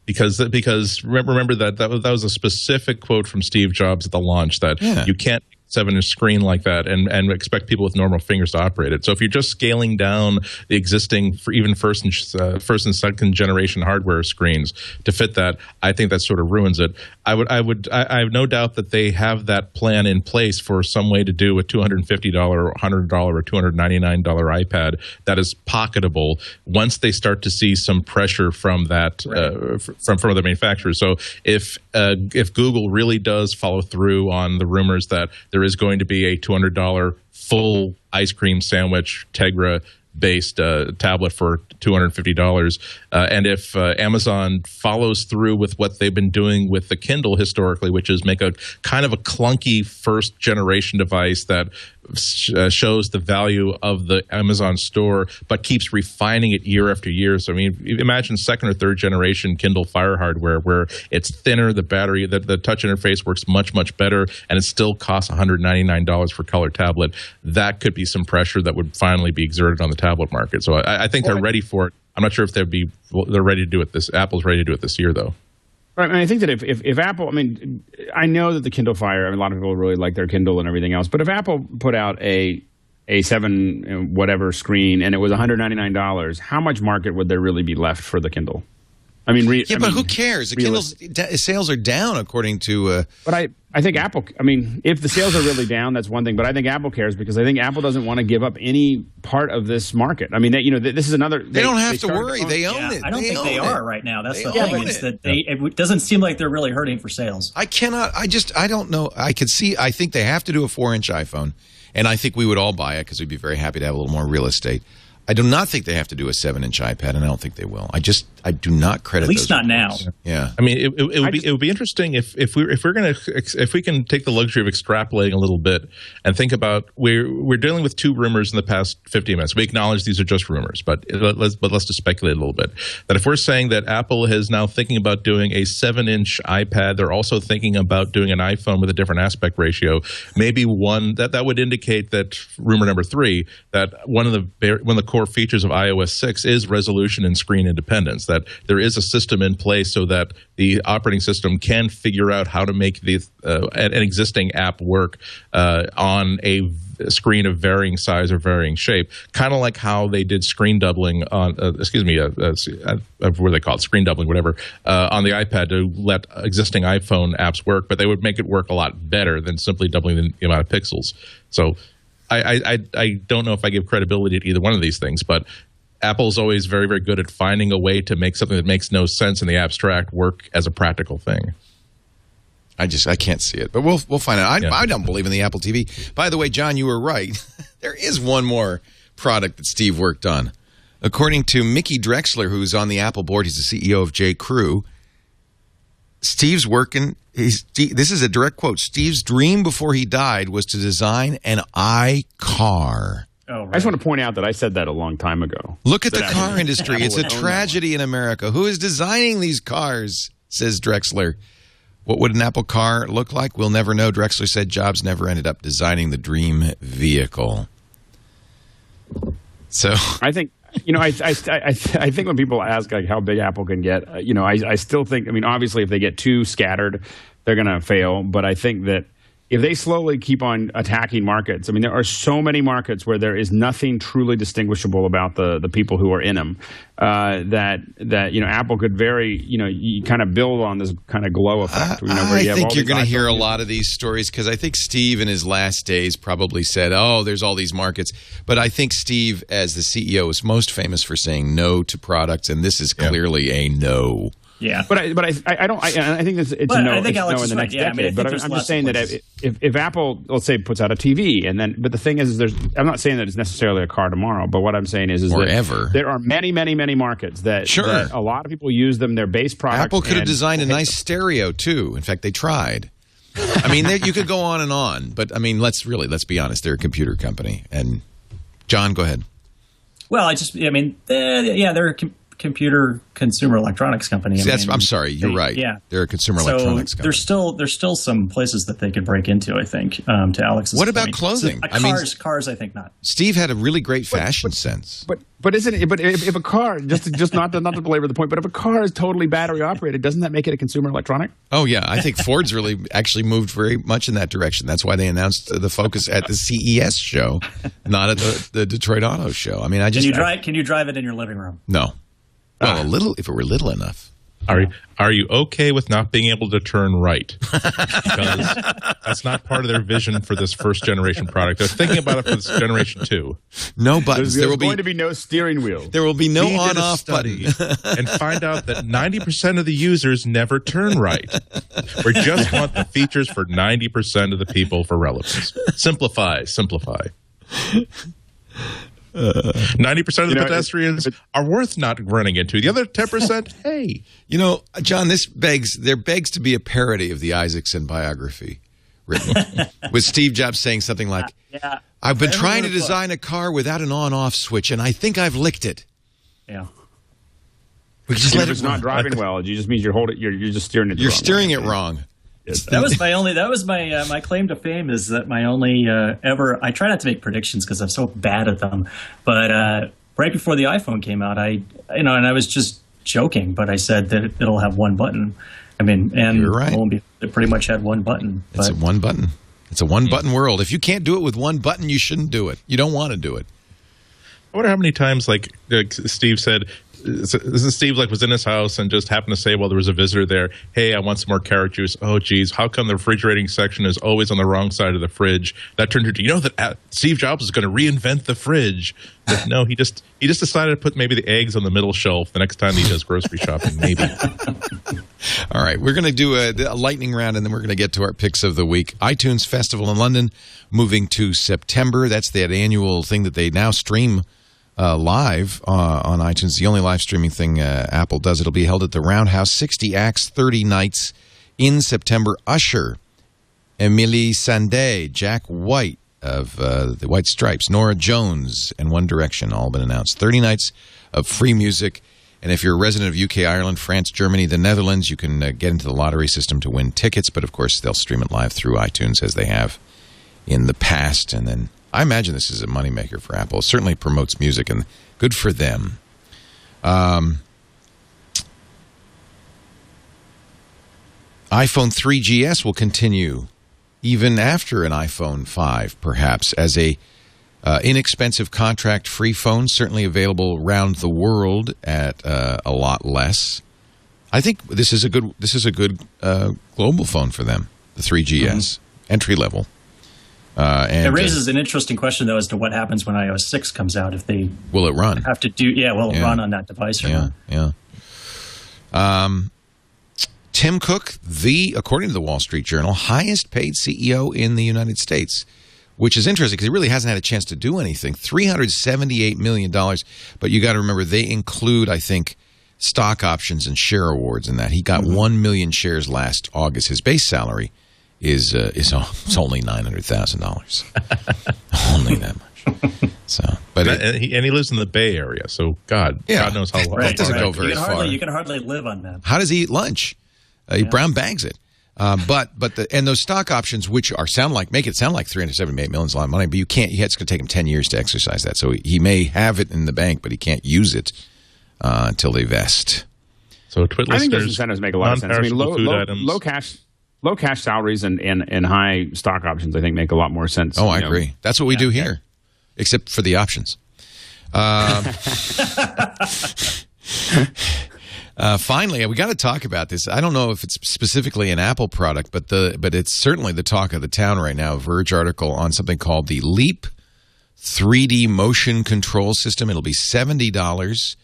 Because remember that was a specific quote from Steve Jobs at the launch that you can't 7-inch screen like that and expect people with normal fingers to operate it. So if you're just scaling down the existing for even first and second generation hardware screens to fit that, I think that sort of ruins it. I have no doubt that they have that plan in place for some way to do a $250 or $100 or $299 iPad that is pocketable once they start to see some pressure from that from other manufacturers. So if Google really does follow through on the rumors that there is going to be a $200 full ice cream sandwich Tegra based tablet for $250, and if Amazon follows through with what they've been doing with the Kindle historically, which is make a kind of a clunky first generation device that shows the value of the Amazon store, but keeps refining it year after year. So, I mean, imagine second or third generation Kindle Fire hardware where it's thinner, the battery, the touch interface works much, much better, and it still costs $199 for color tablet. That could be some pressure that would finally be exerted on the tablet market. So I think they're ready for it. I'm not sure if they're ready to do it Apple's ready to do it this year, though. Right, and I think that if Apple, I mean, I know that the Kindle Fire, a lot of people really like their Kindle and everything else, but if Apple put out a 7 whatever screen and it was $199, how much market would there really be left for the Kindle? I mean, but who cares? The Kindle's sales are down according to. But I think Apple. I mean, if the sales are really down, that's one thing. But I think Apple cares because I think Apple doesn't want to give up any part of this market. I mean, this is another. They don't have to worry. They own it. I don't think they are right now. That's the thing. It's that it doesn't seem like they're really hurting for sales. I don't know. I think they have to do a 4-inch iPhone, and I think we would all buy it because we'd be very happy to have a little more real estate. I do not think they have to do a 7-inch iPad, and I don't think they will. I do not credit. At least those not reports. now. Yeah. I mean, it would be interesting if we can take the luxury of extrapolating a little bit and think about we're dealing with 2 rumors in the past 15 minutes. We acknowledge these are just rumors, but let's just speculate a little bit. That if we're saying that Apple is now thinking about doing a 7-inch iPad, they're also thinking about doing an iPhone with a different aspect ratio. Maybe one that would indicate that rumor number 3, that one of the core features of iOS 6 is resolution and screen independence, that there is a system in place so that the operating system can figure out how to make an existing app work on a screen of varying size or varying shape, kind of like how they did screen doubling on, what do they call it, screen doubling, whatever, on the iPad to let existing iPhone apps work, but they would make it work a lot better than simply doubling the amount of pixels. So I don't know if I give credibility to either one of these things, but Apple's always very, very good at finding a way to make something that makes no sense in the abstract work as a practical thing. I can't see it, but we'll find out. I don't believe in the Apple TV. By the way, John, you were right. There is one more product that Steve worked on. According to Mickey Drexler, who's on the Apple board, he's the CEO of J.Crew. Steve's working. This is a direct quote. Steve's dream before he died was to design an iCar. Oh, right. I just want to point out that I said that a long time ago. Look at the car industry. It's a tragedy in America. Who is designing these cars, says Drexler. What would an Apple car look like? We'll never know. Drexler said Jobs never ended up designing the dream vehicle. So I think, I think when people ask like how big Apple can get, I still think, obviously if they get too scattered, they're going to fail. But I think that if they slowly keep on attacking markets, there are so many markets where there is nothing truly distinguishable about the people who are in them, that Apple could you kind of build on this kind of glow effect. I think you're going to hear a lot of these stories because I think Steve in his last days probably said, there's all these markets. But I think Steve, as the CEO, is most famous for saying no to products, and this is clearly a no. Yeah, but I don't. I think it's a no. I think Alex no in the next decade. But I'm just saying that if Apple, let's say, puts out a TV, but the thing is, I'm not saying that it's necessarily a car tomorrow. But what I'm saying is that there are many markets that a lot of people use them. Their base product. Apple could have designed a nice stereo too. In fact, they tried. You could go on and on, but let's be honest. They're a computer company. And John, go ahead. Well, they're a computer consumer electronics company. I'm sorry, you're right. Yeah, they're a consumer electronics company. There's still some places that they could break into. I think. To Alex's what about point. clothing? So, cars. I think not. Steve had a really great fashion sense. But isn't it? But if a car, just not to belabor the point, but if a car is totally battery operated, doesn't that make it a consumer electronic? Oh yeah, I think Ford's really actually moved very much in that direction. That's why they announced the Focus at the CES show, not at the Detroit Auto Show. Can you drive it in your living room? No. Well, a little, if it were little enough. Are you okay with not being able to turn right? Because that's not part of their vision for this first generation product. They're thinking about it for this generation 2. No buttons. There's going to be no steering wheel. There will be no on-off button. And find out that 90% of the users never turn right. We just want the features for 90% of the people for relevance. Simplify. 90% of the pedestrians are worth not running into. The other 10%, hey. John, there begs to be a parody of the Isaacson biography written with Steve Jobs saying something like, I've been trying to design a car without an on-off switch, and I think I've licked it. Yeah. We just let it it's not driving well. It just means you're just steering it. You're steering it wrong. That was my claim to fame is that my only I try not to make predictions because I'm so bad at them, but right before the iPhone came out, and I was just joking, but I said that it'll have one button. You're right. It pretty much had one button. It's a one button. It's a one button world. If you can't do it with one button, you shouldn't do it. You don't want to do it. I wonder how many times, like Steve said, Steve was in his house and just happened to say while there was a visitor there, hey, I want some more carrot juice. Oh, geez, how come the refrigerating section is always on the wrong side of the fridge? That turned into, that Steve Jobs is going to reinvent the fridge. But no, he just decided to put maybe the eggs on the middle shelf the next time he does grocery shopping, maybe. All right, we're going to do a lightning round, and then we're going to get to our picks of the week. iTunes Festival in London moving to September. That's that annual thing that they now stream live on iTunes. The only live streaming thing Apple does. It'll be held at the Roundhouse, 60 acts, 30 nights in September. Usher, Emily Sandé, Jack White of the White Stripes, Nora Jones, and One Direction all been announced. 30 nights of free music. And if you're a resident of UK, Ireland, France, Germany, the Netherlands, you can get into the lottery system to win tickets. But, of course, they'll stream it live through iTunes as they have in the past. And then I imagine this is a moneymaker for Apple. It certainly promotes music, and good for them. iPhone 3GS will continue even after an iPhone 5, perhaps, as a inexpensive contract-free phone, certainly available around the world at a lot less. I think this is a good global phone for them, the 3GS, entry level. And it raises an interesting question, though, as to what happens when iOS 6 comes out. If they will it run? Have to do will it run on that device or not? Yeah. Tim Cook, according to the Wall Street Journal, highest paid CEO in the United States. Which is interesting because he really hasn't had a chance to do anything. $378 million. But you got to remember, they include, I think, stock options and share awards in that. He got 1 million shares last August. His base salary is only $900,000. Only that much. So, but and he lives in the Bay Area, so God knows how long. That doesn't go very far. You can hardly live on that. How does he eat lunch? He brown bags it. But those stock options, which make it sound like $378 million is a lot of money, but you can't. It's going to take him 10 years to exercise that. So he may have it in the bank, but he can't use it until they vest. So TWiT I think those incentives make a lot of sense. I mean, low cash salaries and high stock options, I think, make a lot more sense. Oh, I agree. That's what we do here, except for the options. Finally, we got to talk about this. I don't know if it's specifically an Apple product, but it's certainly the talk of the town right now. A Verge article on something called the Leap 3D Motion Control System. It'll be $70.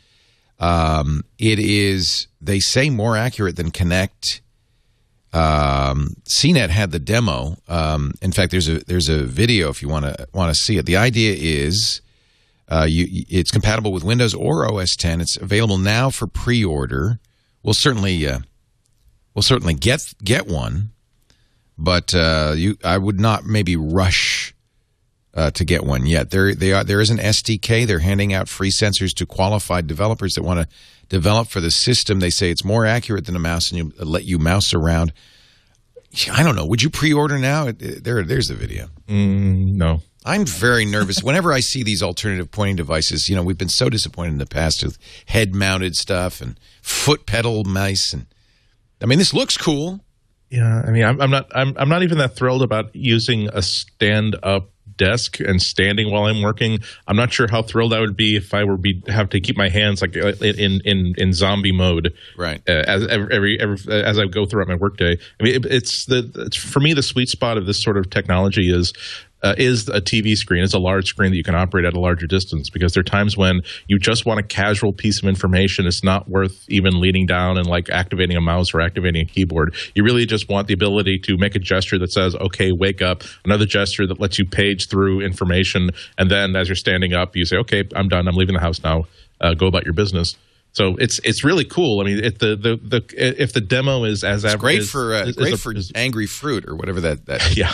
It is, they say, more accurate than Kinect. CNET had the demo. In fact, there's a video if you want to see it. The idea is. It's compatible with Windows or OS X. It's available now for pre-order. We'll certainly get one, but I would not maybe rush to get one yet. There is an SDK. They're handing out free sensors to qualified developers that want to develop for the system. They say it's more accurate than a mouse, and let you mouse around. I don't know. Would you pre-order now? There's the video. No. I'm very nervous. Whenever I see these alternative pointing devices, we've been so disappointed in the past with head-mounted stuff and foot pedal mice. And I mean, this looks cool. Yeah, I mean, I'm not even that thrilled about using a stand-up desk and standing while I'm working. I'm not sure how thrilled I would be if I have to keep my hands like in zombie mode, right? As I go throughout my workday. I mean, it's for me the sweet spot of this sort of technology is a TV screen. It's a large screen that you can operate at a larger distance, because there are times when you just want a casual piece of information. It's not worth even leaning down and like activating a mouse or activating a keyboard. You really just want the ability to make a gesture that says, okay, wake up, another gesture that lets you page through information, and then as you're standing up, you say, okay, I'm done, I'm leaving the house now, go about your business. So it's really cool. I mean, if the demo is as great for angry fruit or whatever that yeah.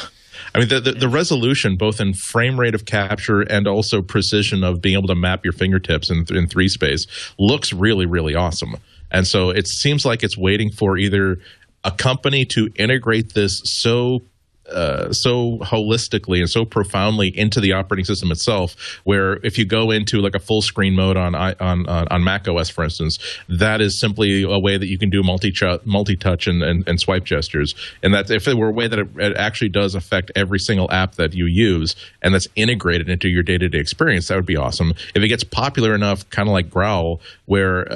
I mean, the resolution, both in frame rate of capture and also precision of being able to map your fingertips in 3 space, looks really, really awesome. And so it seems like it's waiting for either a company to integrate this so holistically and so profoundly into the operating system itself, where if you go into like a full screen mode on Mac OS, for instance, that is simply a way that you can do multi-touch and swipe gestures. And that if it were a way that it actually does affect every single app that you use and that's integrated into your day-to-day experience, that would be awesome. If it gets popular enough, kind of like Growl, where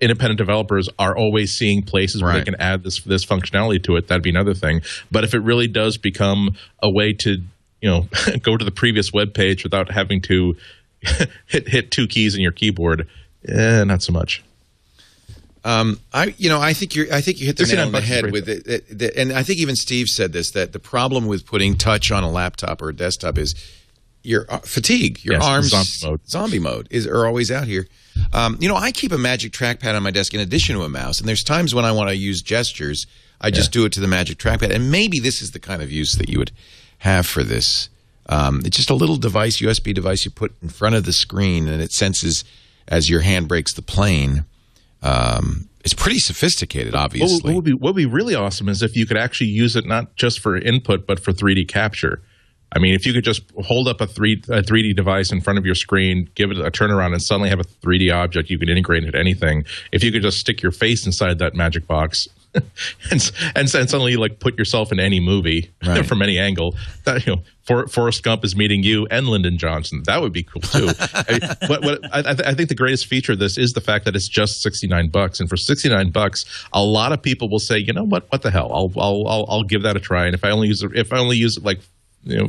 independent developers are always seeing places where they can add this functionality to it, that'd be another thing. But if it really does become a way to, go to the previous web page without having to hit 2 keys in your keyboard, not so much. I think you hit the nail on the head with it, and I think even Steve said this, that the problem with putting touch on a laptop or a desktop is your fatigue, your arms, zombie mode are always out here. I keep a Magic Trackpad on my desk in addition to a mouse, and there's times when I want to use gestures, I just do it to the Magic Trackpad, and maybe this is the kind of use that you would have for this. It's just a little device, USB device you put in front of the screen, and it senses as your hand breaks the plane. It's pretty sophisticated, obviously. What would be really awesome is if you could actually use it not just for input, but for 3D capture. I mean, if you could just hold up a 3D device in front of your screen, give it a turnaround, and suddenly have a 3D object you can integrate into anything. If you could just stick your face inside that magic box and suddenly like put yourself in any movie from any angle, that Forrest Gump is meeting you and Lyndon Johnson. That would be cool too. I think the greatest feature of this is the fact that it's just $69, and for $69, a lot of people will say, you know what the hell, I'll give that a try, and if I only use it like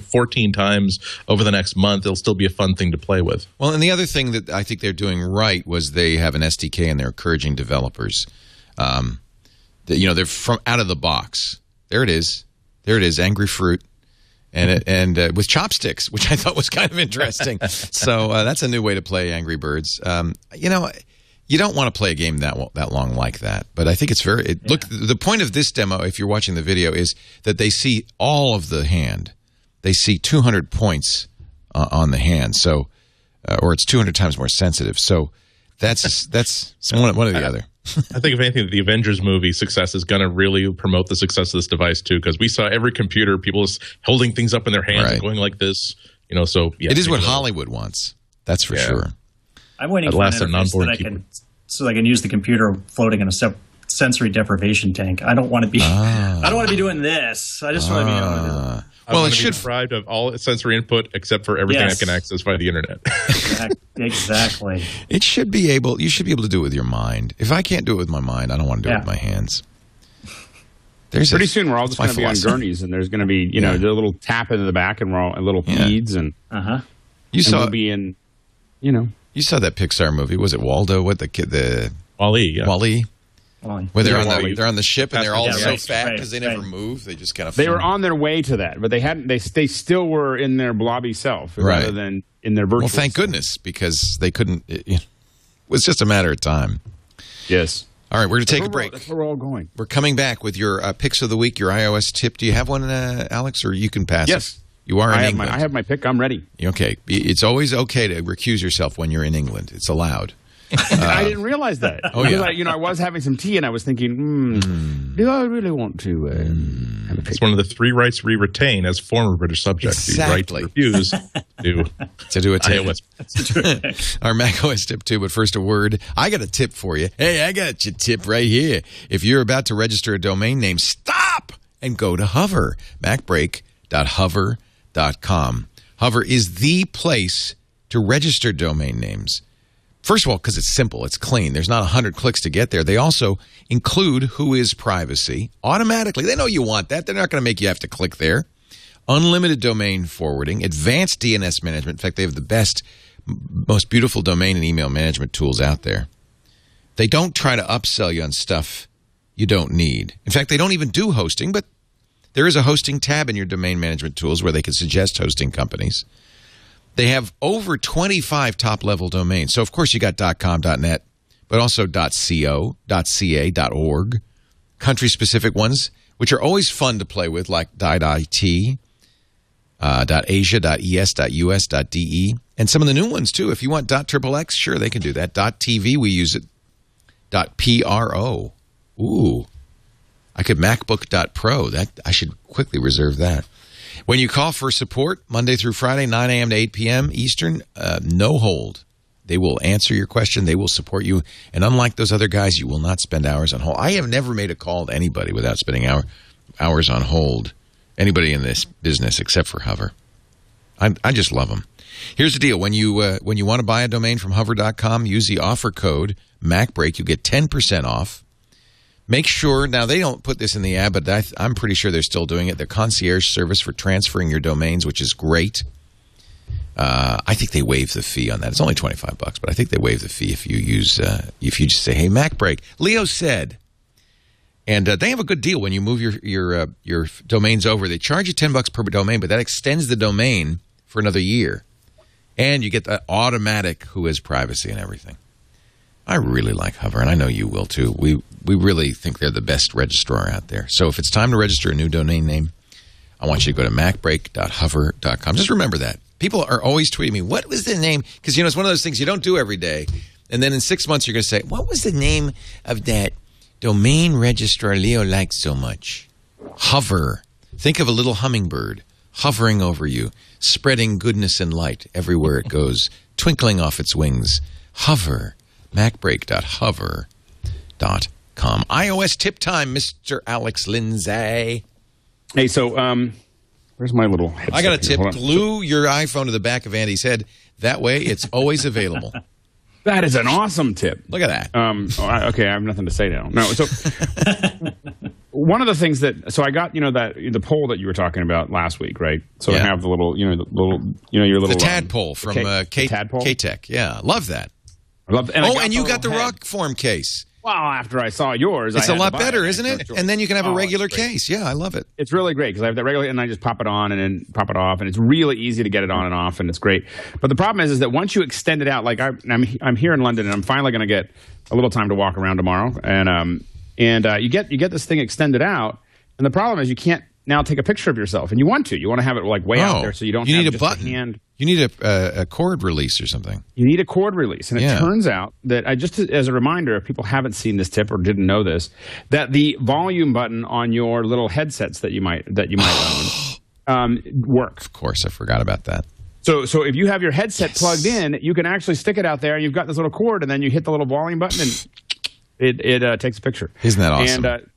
14 times over the next month, it'll still be a fun thing to play with. Well, and the other thing that I think they're doing right was they have an SDK and they're encouraging developers. They're from out of the box. There it is, Angry Fruit, and with chopsticks, which I thought was kind of interesting. So that's a new way to play Angry Birds. You don't want to play a game that long like that, but I think it's look. The point of this demo, if you're watching the video, is that they see all of the hand. They see 200 points on the hand, so or it's 200 times more sensitive. So that's one or the other. I think if anything, the Avengers movie success is going to really promote the success of this device too, because we saw every computer, people just holding things up in their hands and going like this. So it is what Hollywood wants. That's for sure. I'm waiting for an interface so I can use the computer floating in a sensory deprivation tank. I don't want to be. I don't want to be doing this. I just want to be doing this. Well, it should be deprived of all sensory input except for everything I can access via the internet. Exactly. You should be able to do it with your mind. If I can't do it with my mind, I don't want to do it with my hands. Pretty soon we're all just going to be on gurneys, and there's going to be a little tap into the back, and we're all little beads, and we'll be in. You saw that Pixar movie? Was it Waldo? What the Wall-E? Yeah. Wall-E. Where they're on the ship and they're all so fat because they never move. They just kind of. They were on their way to that, but they hadn't. They still were in their blobby self rather than in their virtual. Well, thank goodness, because they couldn't. It was just a matter of time. Yes. All right, we're going to take a break. That's where we're all going. We're coming back with your picks of the week, your iOS tip. Do you have one, Alex, or you can pass? Yes. You are in England. I have my pick. I'm ready. Okay. It's always okay to recuse yourself when you're in England. It's allowed. I didn't realize that. I was having some tea and I was thinking, do I really want to have a pick? It's one of the 3 rights we retain as former British subjects. Exactly. The right to refuse to do a tip. iOS. Our macOS tip too, but first a word. I got a tip for you. Hey, I got your tip right here. If you're about to register a domain name, stop and go to Hover. MacBreak.hover.com. Hover is the place to register domain names. First of all, because it's simple, it's clean. There's not 100 clicks to get there. They also include Whois privacy automatically. They know you want that. They're not going to make you have to click there. Unlimited domain forwarding, advanced DNS management. In fact, they have the best, most beautiful domain and email management tools out there. They don't try to upsell you on stuff you don't need. In fact, they don't even do hosting, but there is a hosting tab in your domain management tools where they can suggest hosting companies. They have over 25 top-level domains. So, of course, you got .com, .net, but also .co, .ca, .org, country-specific ones, which are always fun to play with, like .it, .asia, .es, .us, .de, and some of the new ones, too. If you want .xxx, sure, they can do that. .tv, we use it. .pro. Ooh. I could MacBook.pro. I should quickly reserve that. When you call for support, Monday through Friday, 9 a.m. to 8 p.m. Eastern, no hold. They will answer your question. They will support you. And unlike those other guys, you will not spend hours on hold. I have never made a call to anybody without spending hours on hold. Anybody in this business except for Hover. I just love them. Here's the deal. When you want to buy a domain from Hover.com, use the offer code MacBreak. You get 10% off. Make sure, now they don't put this in the ad, but I'm pretty sure they're still doing it. The concierge service for transferring your domains, which is great. I think they waive the fee on that. It's only $25, but I think they waive the fee if you if you just say, "Hey, MacBreak." Leo said, and they have a good deal when you move your domains over. They charge you $10 per domain, but that extends the domain for another year. And you get the automatic who has privacy and everything. I really like Hover, and I know you will too. We really think they're the best registrar out there. So if it's time to register a new domain name, I want you to go to macbreak.hover.com. Just remember that. People are always tweeting me, what was the name? Because, it's one of those things you don't do every day. And then in 6 months, you're going to say, what was the name of that domain registrar Leo likes so much? Hover. Think of a little hummingbird hovering over you, spreading goodness and light everywhere it goes, twinkling off its wings. Hover. macbreak.hover.com. iOS tip time, Mr. Alex Lindsay. Hey, so where's my little headset? I got a tip. Hold on. Glue your iPhone to the back of Andy's head. That way, it's always available. That is an awesome tip. Look at that. Okay, I have nothing to say now. No, so one of the things so I got the poll that you were talking about last week, right? So I have the little your little the tadpole from K-Tech. Yeah, love that. I love. And you got the rock form case. Well, after I saw yours, it's a lot better, isn't it? And then you can have a regular case. Yeah, I love it. It's really great because I have that regular, and I just pop it on and then pop it off, and it's really easy to get it on and off, and it's great. But the problem is that once you extend it out, like I'm here in London, and I'm finally going to get a little time to walk around tomorrow, and you get this thing extended out, and the problem is you can't now take a picture of yourself, and you want to have it like way out there, so you don't. You have need a just button. A hand. You need a cord release or something. You need a cord release. And it turns out that, just as a reminder, if people haven't seen this tip or didn't know this, that the volume button on your little headsets that you might own works. Of course, I forgot about that. So if you have your headset plugged in, you can actually stick it out there, and you've got this little cord, and then you hit the little volume button, and it takes a picture. Isn't that awesome? And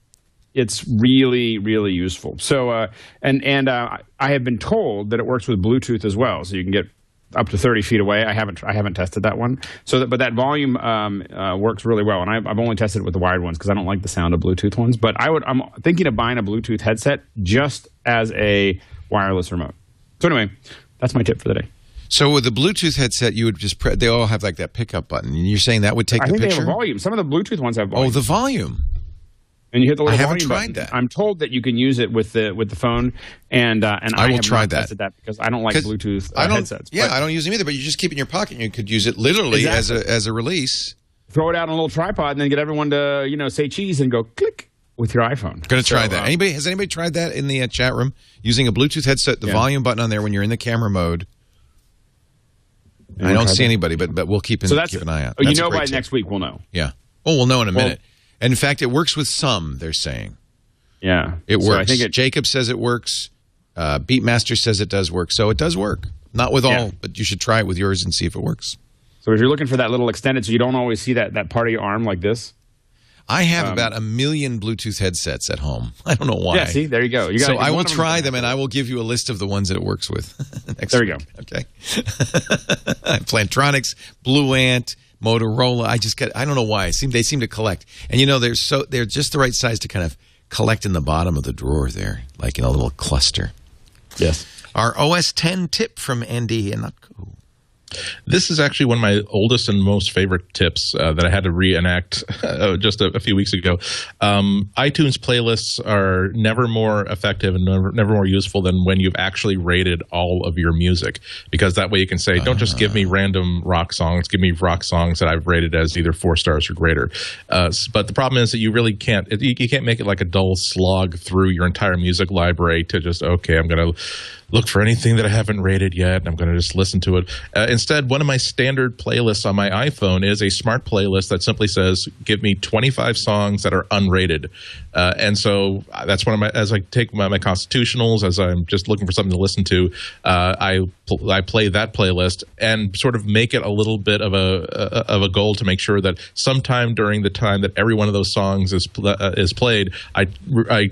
it's really, really useful. So, I have been told that it works with Bluetooth as well, so you can get up to 30 feet away. I haven't tested that one. But that volume works really well, and I've only tested it with the wired ones because I don't like the sound of Bluetooth ones. But I'm thinking of buying a Bluetooth headset just as a wireless remote. So anyway, that's my tip for the day. So with the Bluetooth headset, you would just they all have like that pickup button, and you're saying that would take the picture? I think they have a volume. Some of the Bluetooth ones have volume. Oh, the volume. And you hit the little volume button. I haven't tried that. I'm told that you can use it with the phone, and I will try not tested that because I don't like Bluetooth headsets. Yeah, I don't use them either. But you just keep it in your pocket, and you could use it literally as a release. Throw it out on a little tripod, and then get everyone to say cheese and go click with your iPhone. Going to try that. Has anybody tried that in the chat room using a Bluetooth headset? The volume button on there when you're in the camera mode. I don't see anybody, but we'll keep an eye out. By next week we'll know. Yeah. Oh, we'll know in a minute. And in fact, it works with some, they're saying. Yeah. It works. So I think Jacob says it works. Beatmaster says it does work. So it does work. Not with all, but you should try it with yours and see if it works. So if you're looking for that little extended, so you don't always see that part of your arm like this. I have about 1 million Bluetooth headsets at home. I don't know why. Yeah, see, there you go. So I will try them, and I will give you a list of the ones that it works with. There you go. Okay. Plantronics, Blue Ant, Motorola. I don't know why. They seem to collect. And they're just the right size to kind of collect in the bottom of the drawer there, like in a little cluster. Yes. Our OS 10 tip from Andy Ihnatko. This is actually one of my oldest and most favorite tips that I had to reenact just a few weeks ago. iTunes playlists are never more effective and never more useful than when you've actually rated all of your music, because that way you can say, don't just give me random rock songs, give me rock songs that I've rated as either 4 stars or greater. But the problem is that you really can't make it like a dull slog through your entire music library to just, okay, I'm going to look for anything that I haven't rated yet, and I'm going to just listen to it. Instead, one of my standard playlists on my iPhone is a smart playlist that simply says, give me 25 songs that are unrated. And so that's one of my, as I take my constitutionals, as I'm just looking for something to listen to, I play that playlist and sort of make it a little bit of a goal to make sure that sometime during the time that every one of those songs is played, I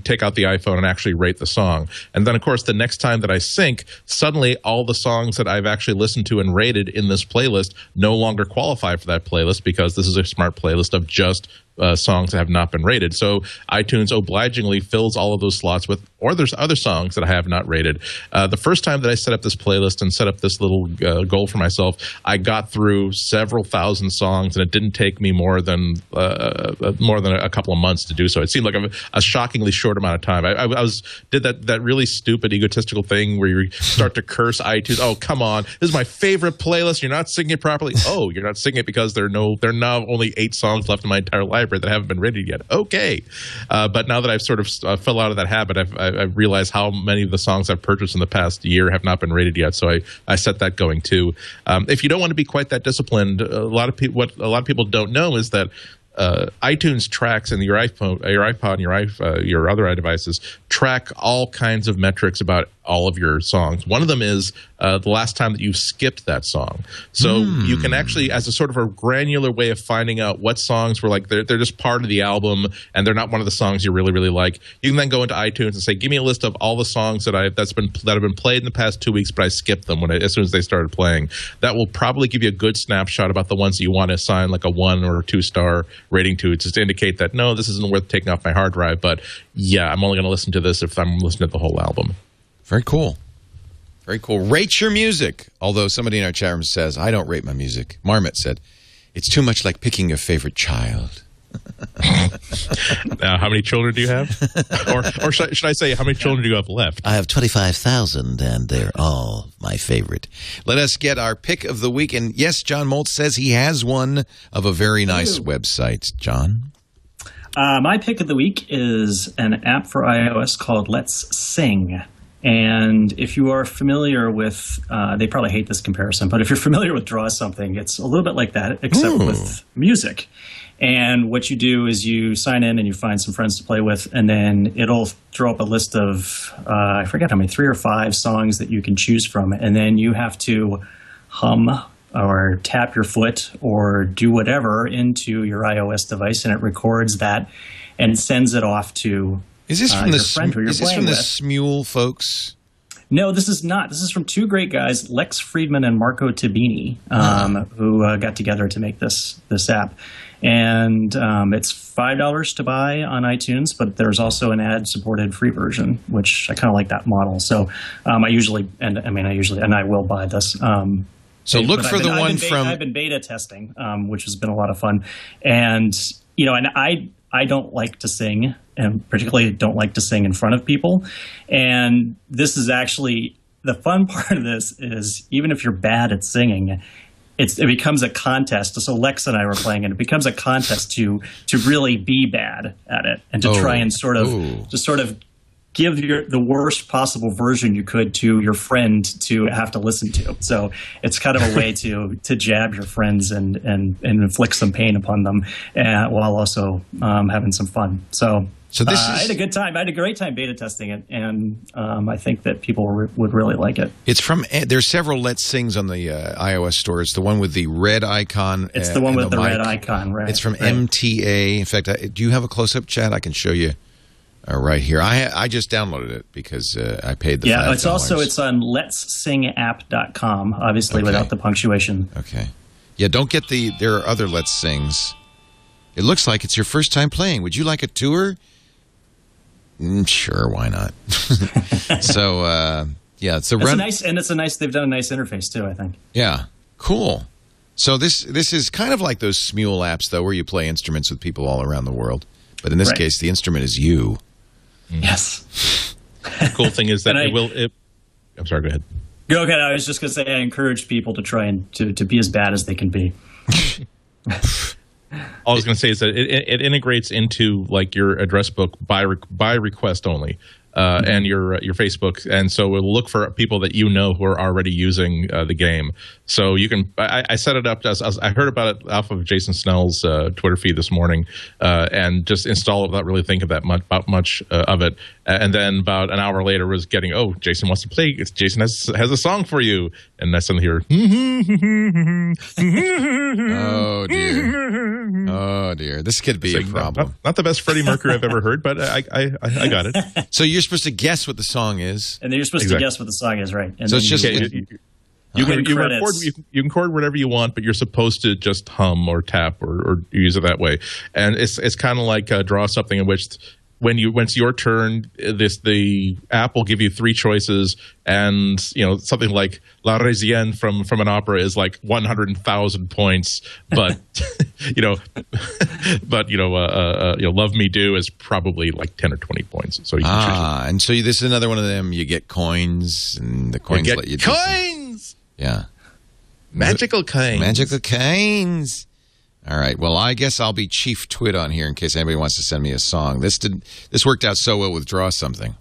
take out the iPhone and actually rate the song. And then, of course, the next time that I sync, suddenly all the songs that I've actually listened to and rated rated in this playlist no longer qualify for that playlist because this is a smart playlist of just songs that have not been rated. So iTunes obligingly fills all of those slots with, or there's other songs that I have not rated. The first time that I set up this playlist and set up this little goal for myself, I got through several thousand songs, and it didn't take me more than a couple of months to do so. It seemed like a shockingly short amount of time. I did that really stupid egotistical thing where you start to curse iTunes. Oh, come on, this is my favorite playlist. You're not singing it properly. Oh, you're not singing it because there are now only 8 songs left in my entire library that haven't been rated yet. Okay. But now that I've sort of fell out of that habit, I've realized how many of the songs I've purchased in the past year have not been rated yet. So I set that going too. If you don't want to be quite that disciplined, what a lot of people don't know is that iTunes tracks, and your iPhone, your iPod, and your other devices track all kinds of metrics about all of your songs. One of them is the last time that you skipped that song. So you can actually, as a sort of a granular way of finding out what songs were like, they're just part of the album and they're not one of the songs you really, really like. You can then go into iTunes and say, give me a list of all the songs that have been played in the past 2 weeks, but I skipped them as soon as they started playing. That will probably give you a good snapshot about the ones that you want to assign like a 1 or 2 star rating to, just to indicate that, no, this isn't worth taking off my hard drive, but yeah, I'm only going to listen to this if I'm listening to the whole album. Very cool. Very cool. Rate your music. Although somebody in our chat room says, I don't rate my music. Marmot said, it's too much like picking your favorite child. Now, how many children do you have? or should I say, how many children do you have left? I have 25,000, and they're all my favorite. Let us get our pick of the week. And yes, John Moltz says he has one of a very nice website. John? My pick of the week is an app for iOS called Let's Sing. And if you are familiar with, they probably hate this comparison, but if you're familiar with Draw Something, it's a little bit like that, except with music. And what you do is you sign in and you find some friends to play with, and then it'll throw up a list of, I forget how many, 3 or 5 songs that you can choose from. And then you have to hum or tap your foot or do whatever into your iOS device, and it records that and sends it off to Is this from your friend who you're playing with. Smule folks? No, this is not. This is from 2 great guys, Lex Friedman and Marco Tabini, who got together to make this app. And it's $5 to buy on iTunes, but there's also an ad-supported free version, which I kind of like that model. So I will buy this. So look for the one from. I've been beta testing, which has been a lot of fun, and and I don't like to sing, and particularly don't like to sing in front of people. And this is actually the fun part of this is even if you're bad at singing, it becomes a contest. So Lex and I were playing, and it becomes a contest to really be bad at it and to try and sort of give the worst possible version you could to your friend to have to listen to. So it's kind of a way to jab your friends and inflict some pain upon them while also having some fun. So I had a good time. I had a great time beta testing it, and I think that people would really like it. It's from. There's several Let's Sings on the iOS store. It's the one with the red icon. It's the one with the red icon, right? It's from MTA. In fact, do you have a close-up, Chad? I can show you right here. I just downloaded it because I paid the $5. Yeah, it's on letssingapp.com, obviously without the punctuation. Okay. Yeah, don't get there are other Let's Sings. It looks like it's your first time playing. Would you like a tour? Sure, why not? So, it's a run. They've done a nice interface too, I think. Yeah, cool. So this is kind of like those Smule apps, though, where you play instruments with people all around the world. But in this case, the instrument is you. Yes. The cool thing is that I'm sorry, go ahead. Go ahead. I was just going to say I encourage people to try and to be as bad as they can be. All I was going to say is that it integrates into like your address book by request only, and your Facebook, and so we'll look for people that who are already using the game. So you can. I set it up as I heard about it off of Jason Snell's Twitter feed this morning, and just install it without really thinking about much of it. And then about an hour later was getting, Jason wants to play. Jason has a song for you, and I suddenly hear. Oh dear, this could be a problem. Not the best Freddie Mercury I've ever heard, but I got it. So you're supposed to guess what the song is, and then you're supposed to guess what the song is, right? And so it's just. You can record whatever you want, but you're supposed to just hum or tap or use it that way. And it's kind of like draw something in which when it's your turn, the app will give you three choices, and something like La Résienne from an opera is like 100,000 points, but Love Me Do is probably like 10 or 20 points. So you can choose. And so this is another one of them. You get coins, and the coins let you do coins. Yeah, magical coins. Magical coins. All right. Well, I guess I'll be chief twit on here in case anybody wants to send me a song. This worked out so well with Draw Something.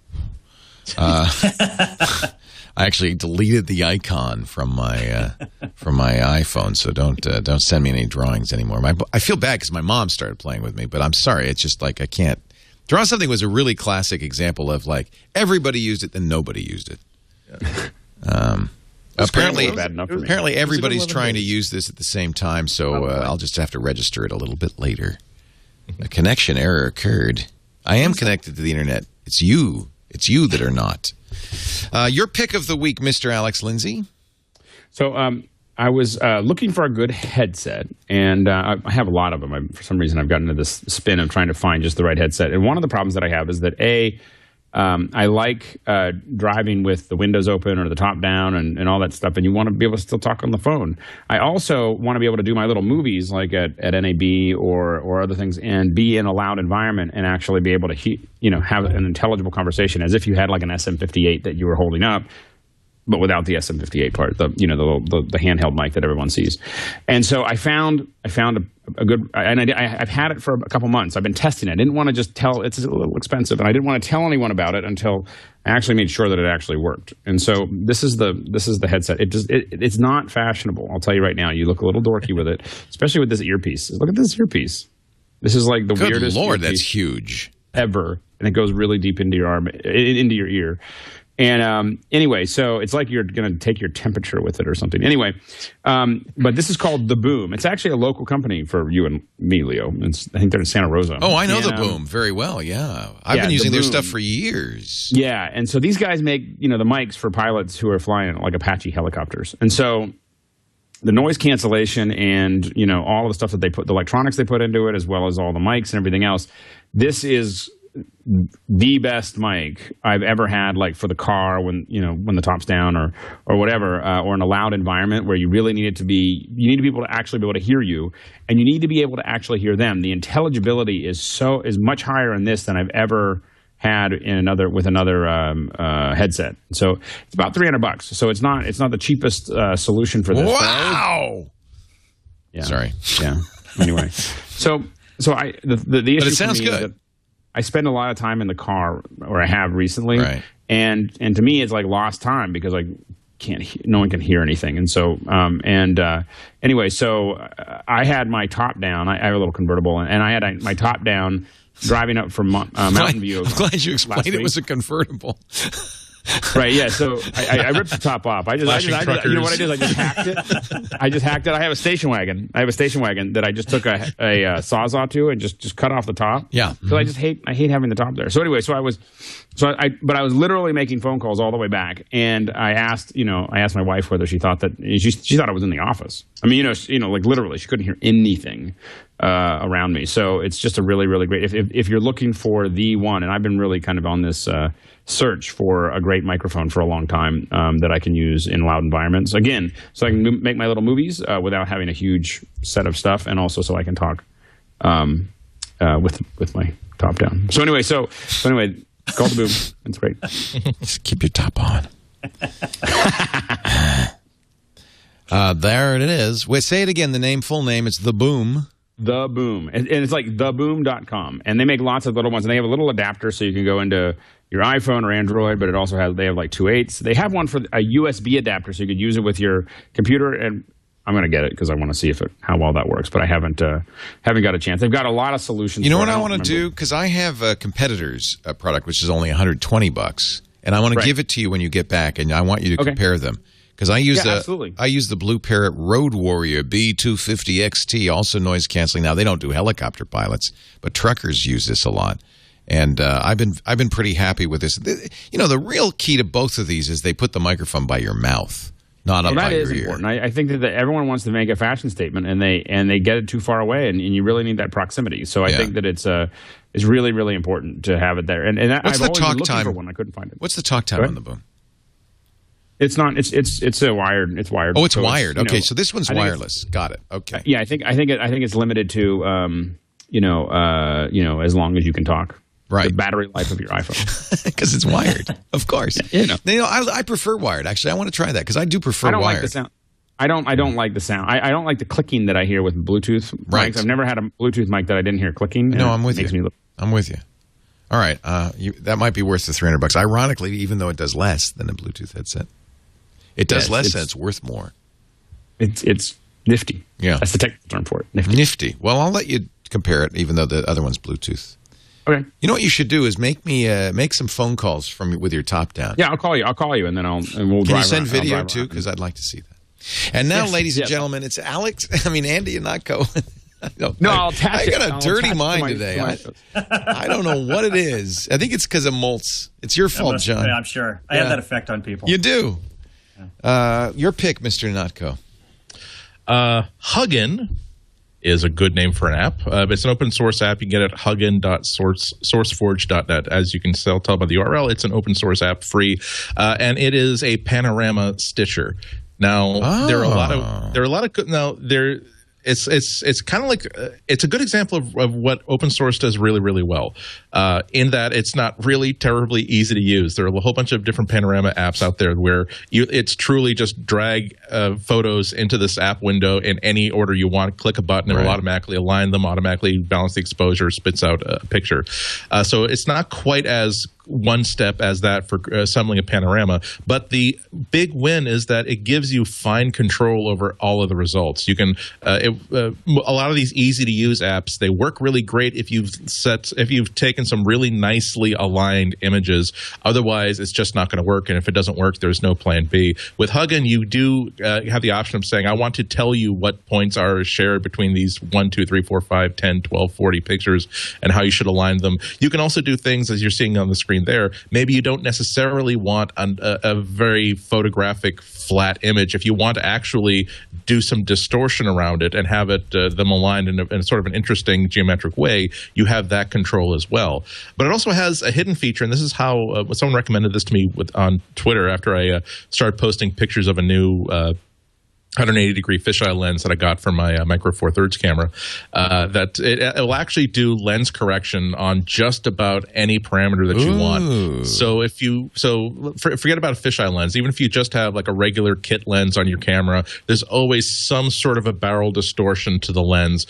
I actually deleted the icon from my iPhone, so don't send me any drawings anymore. I feel bad because my mom started playing with me, but I'm sorry. It's just like I can't. Draw Something was a really classic example of like everybody used it, then nobody used it. Yeah. Apparently, everybody's trying to use this at the same time, so I'll just have to register it a little bit later. A connection error occurred. I am connected to the internet. It's you. It's you that are not. Your pick of the week, Mr. Alex Lindsay. So I was looking for a good headset, and I have a lot of them. For some reason, I've gotten into this spin of trying to find just the right headset. And one of the problems that I have is that, I like driving with the windows open or the top down and all that stuff, and you want to be able to still talk on the phone. I also want to be able to do my little movies like at NAB or other things and be in a loud environment and actually be able to have an intelligible conversation as if you had like an SM58 that you were holding up, but without the SM58 part, the handheld mic that everyone sees. And so I found a good, and I've had it for a couple months. I've been testing it. I didn't want to just tell, it's a little expensive, and I didn't want to tell anyone about it until I actually made sure that it actually worked. And so this is the headset. It's not fashionable. I'll tell you right now. You look a little dorky with it, especially with this earpiece. Look at this earpiece. This is like the weirdest. Good Lord, earpiece that's huge. Ever, and it goes really deep into your arm, into your ear. And anyway, so it's like you're going to take your temperature with it or something. Anyway, but this is called The Boom. It's actually a local company for you and me, Leo. I think they're in Santa Rosa. Oh, I know The Boom very well, yeah. I've been using their stuff for years. Yeah, and so these guys make, the mics for pilots who are flying like Apache helicopters. And so the noise cancellation and, all of the stuff that they put, the electronics they put into it, as well as all the mics and everything else, this is the best mic I've ever had, like for the car when the top's down or whatever, or in a loud environment where you really need it to be. You need to be able to actually be able to hear you, and you need to be able to actually hear them. The intelligibility is much higher in this than I've ever had in another headset. So it's about $300. So it's not the cheapest solution for this. Wow. Yeah. Sorry. Yeah. Anyway, so the issue. But it sounds for me good. Is that I spend a lot of time in the car, or I have recently, right. and to me it's like lost time because no one can hear anything, and so anyway, so I had my top down. I have a little convertible, and I had my top down driving up from Mountain View. I'm glad you explained it was a convertible. Right, yeah. So I ripped the top off. You know what I did? I just hacked it. I have a station wagon. That I just took a Sawzall to and just cut off the top. Yeah. Because I hate having the top there. So anyway, I was literally making phone calls all the way back, and I asked my wife whether she thought that she thought I was in the office. I mean, like literally, she couldn't hear anything around me. So it's just a really, really great. If you're looking for the one, and I've been really kind of on this search for a great microphone for a long time that I can use in loud environments. Again, so I can make my little movies without having a huge set of stuff, and also so I can talk with my top down. So anyway, it's called The Boom. It's great. Just keep your top on. There it is. Wait, say it again. The full name. It's The Boom. The Boom. And it's like theboom.com. And they make lots of little ones. And they have a little adapter so you can go into your iPhone or Android, but they have like 2.8s. They have one for a USB adapter so you could use it with your computer. And I'm going to get it because I want to see how well that works. But I haven't got a chance. They've got a lot of solutions. You know what I want to do? Because I have a competitor's product, which is only $120. And I want to give it to you when you get back. And I want you to compare them. Because I use the Blue Parrot Road Warrior B250 XT, also noise canceling. Now they don't do helicopter pilots, but truckers use this a lot, and I've been pretty happy with this. The real key to both of these is they put the microphone by your mouth. Not up that by is your ear. important. I think that everyone wants to make a fashion statement, and they get it too far away, and you really need that proximity. So I think that it's really, really important to have it there. And what's I've the always talk been looking time? for one. I couldn't find it. What's the talk time on the Boom? It's not. It's a wired. It's wired. Oh, it's so wired. Okay, know, so this one's wireless. Got it. Okay. Yeah, I think it's limited to as long as you can talk. Right. The battery life of your iPhone. Because it's wired, of course. I prefer wired. Actually, I want to try that because I do prefer wired. Like the sound. I don't like the sound. I don't like the clicking that I hear with Bluetooth mics. I've never had a Bluetooth mic that I didn't hear clicking. No, I'm with you. I'm with you. All right. That might be worth the $300. Ironically, even though it does less than a Bluetooth headset. It does less and it's worth more. It's nifty. Yeah. That's the technical term for it. Nifty. Well, I'll let you compare it, even though the other one's Bluetooth. Okay. You know what you should do is make some phone calls with your top down. Yeah, I'll call you, and then we'll drive. Can you send video too? Because I'd like to see that. And now, ladies and gentlemen, it's Andy Ihnatko. I'll attach it. I got a dirty mind today. I don't know what it is. I think it's because of Moltz. It's your fault, John. Yeah, I'm sure. I have that effect on people. You do. Your pick, Mr. Ihnatko. Huggin is a good name for an app. It's an open source app. You can get it at huggin.sourceforge.net. As you can tell by the URL, it's an open source app, free, and it is a panorama stitcher. Now there are a lot of good. Now there. It's kind of like it's a good example of what open source does really, really well, in that it's not really terribly easy to use. There are a whole bunch of different panorama apps out there where it's truly just drag photos into this app window in any order you want, click a button, and it will automatically align them, automatically balance the exposure, spits out a picture. So it's not quite as one step as that for assembling a panorama, but the big win is that it gives you fine control over all of the results. You can a lot of these easy to use apps, they work really great if you've taken some really nicely aligned images. Otherwise, it's just not going to work, and if it doesn't work, there's no plan B. With Huggin, you do have the option of saying, I want to tell you what points are shared between these 1, 2, 3, 4, 5, 10, 12, 40 pictures and how you should align them. You can also do things, as you're seeing on the screen there. Maybe you don't necessarily want a very photographic flat image. If you want to actually do some distortion around it and have it them aligned in sort of an interesting geometric way, you have that control as well. But it also has a hidden feature, and this is how someone recommended this to me on Twitter after I started posting pictures of a new 180-degree fisheye lens that I got from my Micro Four Thirds camera, that it will actually do lens correction on just about any parameter that you want. So forget about a fisheye lens. Even if you just have like a regular kit lens on your camera, there's always some sort of a barrel distortion to the lens.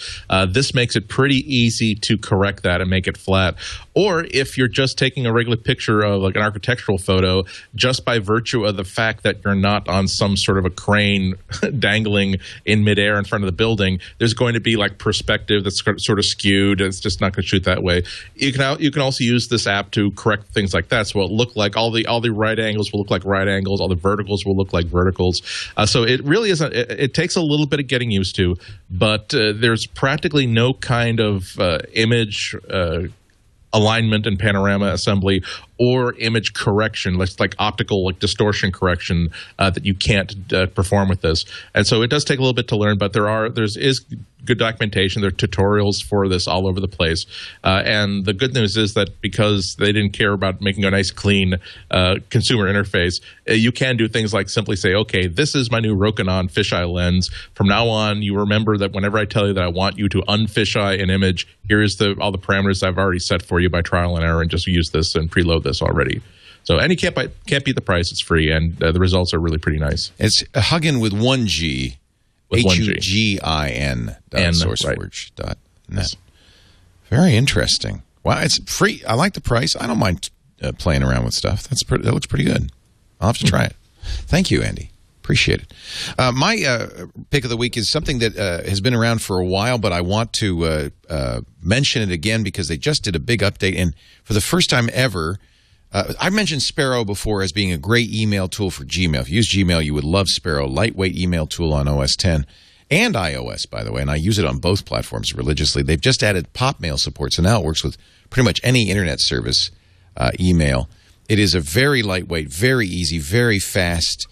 This makes it pretty easy to correct that and make it flat. Or if you're just taking a regular picture of like an architectural photo, just by virtue of the fact that you're not on some sort of a crane dangling in midair in front of the building, there's going to be like perspective that's sort of skewed. It's just not going to shoot that way. You can also use this app to correct things like that. So it'll look like all the right angles will look like right angles, all the verticals will look like verticals. So it really isn't. It takes a little bit of getting used to, but there's practically no kind of image alignment and panorama assembly or image correction, like optical distortion correction that you can't perform with this. And so it does take a little bit to learn, but there is good documentation. There are tutorials for this all over the place. And the good news is that because they didn't care about making a nice, clean consumer interface, you can do things like simply say, okay, this is my new Rokinon fisheye lens. From now on, you remember that whenever I tell you that I want you to unfisheye an image, here's all the parameters I've already set for you by trial and error, and just use this and preload this already. So, and you can't beat the price. It's free, and the results are really pretty nice. It's Huggin with one G. HUGIN sourceforge.net. Yes. Very interesting. Wow, it's free. I like the price. I don't mind playing around with stuff. That looks pretty good. I'll have to try it. Thank you, Andy. Appreciate it. My pick of the week is something that has been around for a while, but I want to mention it again because they just did a big update. And for the first time ever, I've mentioned Sparrow before as being a great email tool for Gmail. If you use Gmail, you would love Sparrow. Lightweight email tool on OS X and iOS, by the way, and I use it on both platforms religiously. They've just added pop mail support, so now it works with pretty much any internet service email. It is a very lightweight, very easy, very fast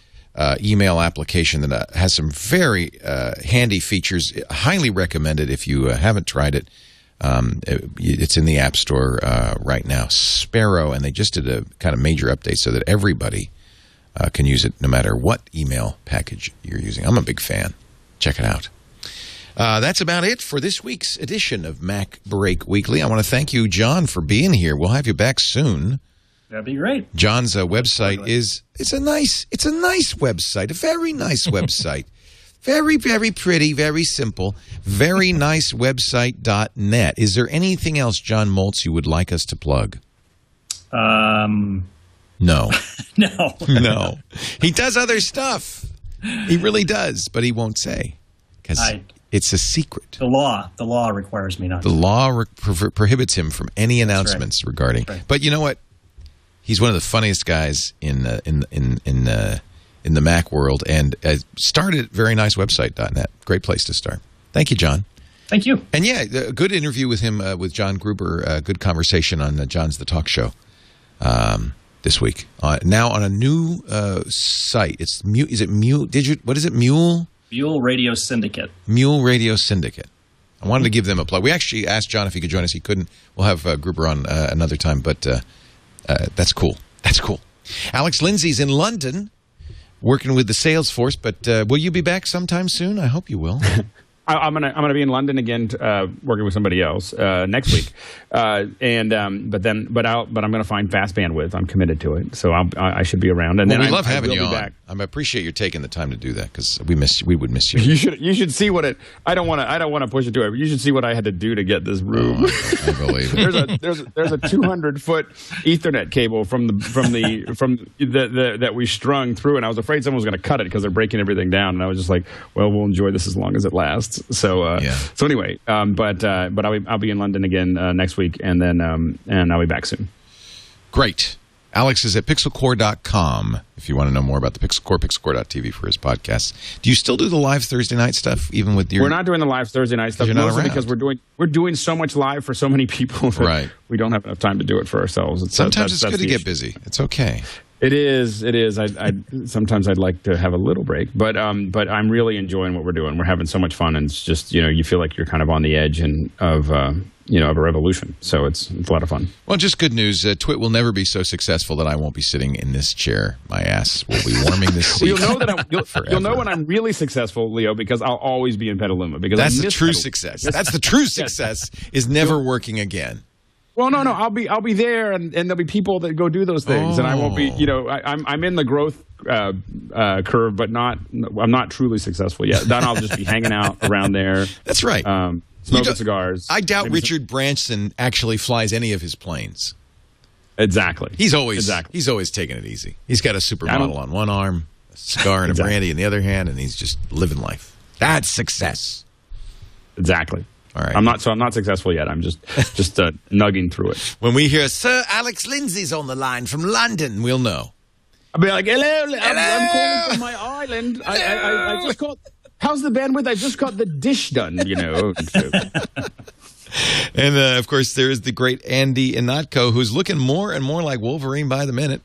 email application that has some very handy features. Highly recommended if you haven't tried it. It's in the App Store right now. Sparrow, and they just did a kind of major update so that everybody can use it no matter what email package you're using. I'm a big fan. Check it out. That's about it for this week's edition of MacBreak Weekly. I want to thank you, John, for being here. We'll have you back soon. That'd be great. John's website it's a nice website, a very nice website. Very, very pretty, very simple, very nice website.net. Is there anything else, John Moltz, you would like us to plug? No. No. No. He does other stuff. He really does, but he won't say because it's a secret. The law requires me not to. The law prohibits him from any announcements regarding. Right. But you know what? He's one of the funniest guys in the Mac world, and started at verynicewebsite.net. Great place to start. Thank you, John. Thank you. And yeah, a good interview with him, with John Gruber. Good conversation on John's The Talk Show this week. Now on a new site. It's what is it? Mule Radio Syndicate. Mule Radio Syndicate. I wanted to give them a plug. We actually asked John if he could join us. He couldn't. We'll have Gruber on another time, but that's cool. That's cool. Alex Lindsay's in London, working with the sales force, but will you be back sometime soon? I hope you will. I'm gonna be in London again, working with somebody else next week, but I'm gonna find fast bandwidth. I'm committed to it, so I should be around. And well, then we love having you on. Back. I appreciate you taking the time to do that because we would miss you. You should see what it. I don't want to push it to it. But you should see what I had to do to get this room. I believe it. there's a 200-foot Ethernet cable from that we strung through, and I was afraid someone was going to cut it because they're breaking everything down. And I was just like, well, we'll enjoy this as long as it lasts. So anyway, but I'll be in London again next week, and then I'll be back soon. Great. Alex is at pixelcore.com if you want to know more about the Pixelcore, pixelcore.tv for his podcasts. Do you still do the live Thursday night stuff, even with your... We're not doing the live Thursday night stuff, mostly because we're doing so much live for so many people that we don't have enough time to do it for ourselves. Sometimes it's good to get busy. It's okay. It is. I sometimes I'd like to have a little break, but I'm really enjoying what we're doing. We're having so much fun, and it's just, you feel like you're kind of on the edge of a revolution. So it's a lot of fun. Well, just good news. TWiT will never be so successful that I won't be sitting in this chair. My ass will be warming this seat. You'll know when I'm really successful, Leo, because I'll always be in Petaluma. Because that's the true success. That's the true success is never working again. Well, no, I'll be there, and there'll be people that go do those things, and I won't be. I'm in the growth curve, but I'm not truly successful yet. Then I'll just be hanging out around there. That's right. Smoking cigars. I doubt Richard Branson actually flies any of his planes. Exactly. He's always taking it easy. He's got a supermodel on one arm, a cigar and a brandy in the other hand, and he's just living life. That's success. Exactly. All right. I'm not successful yet. I'm just nugging through it. When we hear Sir Alex Lindsay's on the line from London, we'll know. I'll be like, hello. I'm calling from my island. I just got. How's the bandwidth? I just got the dish done. And of course, there is the great Andy Ihnatko, who's looking more and more like Wolverine by the minute.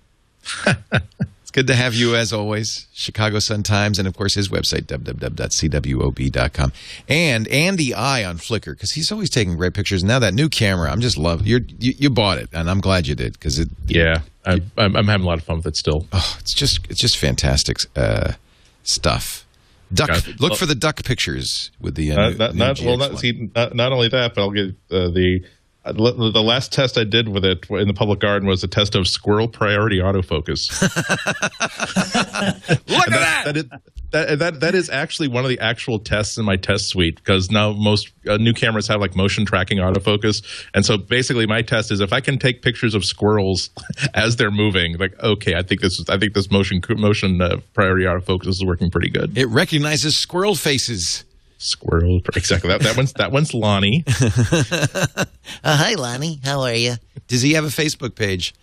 It's good to have you, as always. Chicago Sun-Times, and, of course, his website, www.cwob.com. And Andy I on Flickr, because he's always taking great pictures. Now that new camera, I'm just loving you bought it, and I'm glad you did. Because I'm having a lot of fun with it still. Oh, it's just fantastic stuff. Look for the duck pictures with the not only that, but I'll get the last test I did with it in the public garden was a test of squirrel priority autofocus. Look at that! That is actually one of the actual tests in my test suite, because now most new cameras have like motion tracking autofocus, and so basically my test is if I can take pictures of squirrels as they're moving, like, okay, I think this motion priority autofocus is working pretty good. It recognizes squirrel faces. Squirrel, exactly. That one's Lonnie. Hi, Lonnie. How are you? Does he have a Facebook page?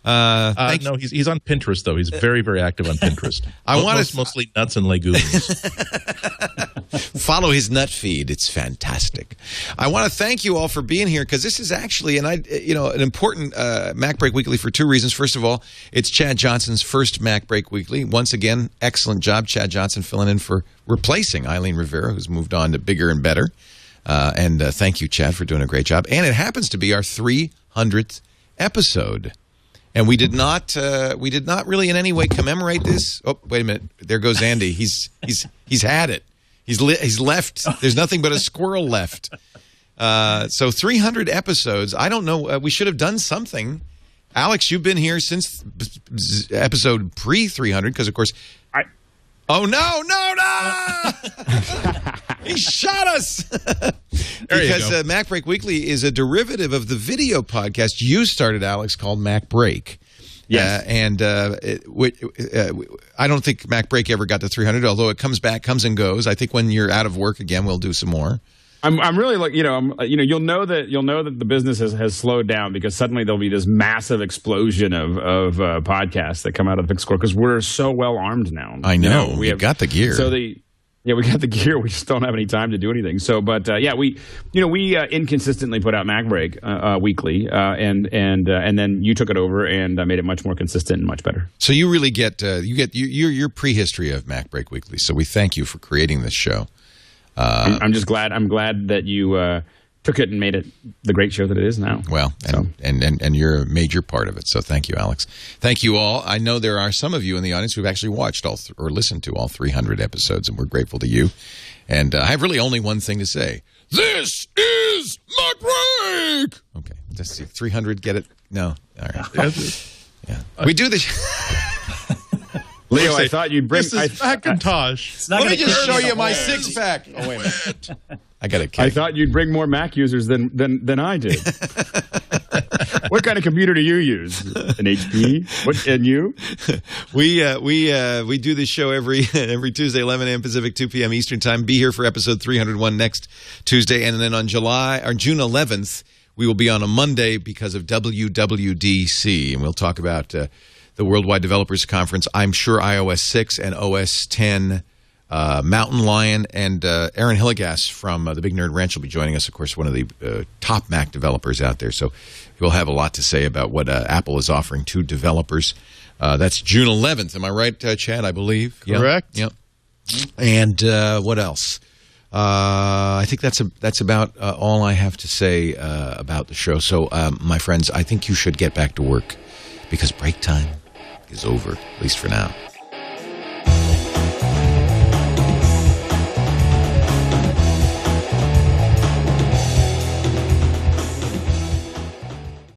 No, he's on Pinterest though. He's very, very active on Pinterest. I want to mostly nuts and legumes. Follow his nut feed. It's fantastic. I want to thank you all for being here because this is actually an important MacBreak Weekly for two reasons. First of all, it's Chad Johnson's first MacBreak Weekly. Once again, excellent job, Chad Johnson, filling in for replacing Eileen Rivera, who's moved on to bigger and better. And thank you, Chad, for doing a great job. And it happens to be our 300th episode. And we did not really in any way commemorate this. Oh, wait a minute! There goes Andy. He's had it. He's left. There's nothing but a squirrel left. So 300 episodes. I don't know. We should have done something. Alex, you've been here since episode pre-300 because, of course. Oh no! He shot us. Because MacBreak Weekly is a derivative of the video podcast you started, Alex, called MacBreak. Yes. I don't think MacBreak ever got to 300, although it comes and goes. I think when you're out of work again, we'll do some more. I'm really like, you'll know that the business has slowed down because suddenly there'll be this massive explosion of podcasts that come out of the Big Score because we're so well armed now. I know. We've got the gear. We got the gear. We just don't have any time to do anything. So, but we inconsistently put out MacBreak weekly, and then you took it over and made it much more consistent and much better. So you really get your prehistory of MacBreak Weekly. So we thank you for creating this show. I'm just glad. I'm glad that you took it and made it the great show that it is now. Well, and you're a major part of it. So thank you, Alex. Thank you all. I know there are some of you in the audience who've actually watched or listened to all 300 episodes, and we're grateful to you. And I have really only one thing to say. This is MacBreak! Okay, let's see. 300, get it? No. All right. Yeah. We do this. Leo, I thought you'd bring... This is Macintosh. Let me just show you my six-pack. Oh, wait a minute. I got a cake. I thought you'd bring more Mac users than I did. What kind of computer do you use? An HP? What? And you? We do this show every Tuesday, 11 a.m. Pacific, 2 p.m. Eastern Time. Be here for episode 301 next Tuesday, and then on June 11th, we will be on a Monday because of WWDC, and we'll talk about the Worldwide Developers Conference. I'm sure iOS 6 and OS 10. Mountain Lion and Aaron Hilligas from the Big Nerd Ranch will be joining us, of course, one of the top Mac developers out there. So we'll have a lot to say about what Apple is offering to developers. That's June 11th. Am I right, Chad? I believe. Correct. Yep. And what else? I think that's about all I have to say about the show. So, my friends, I think you should get back to work because break time is over, at least for now.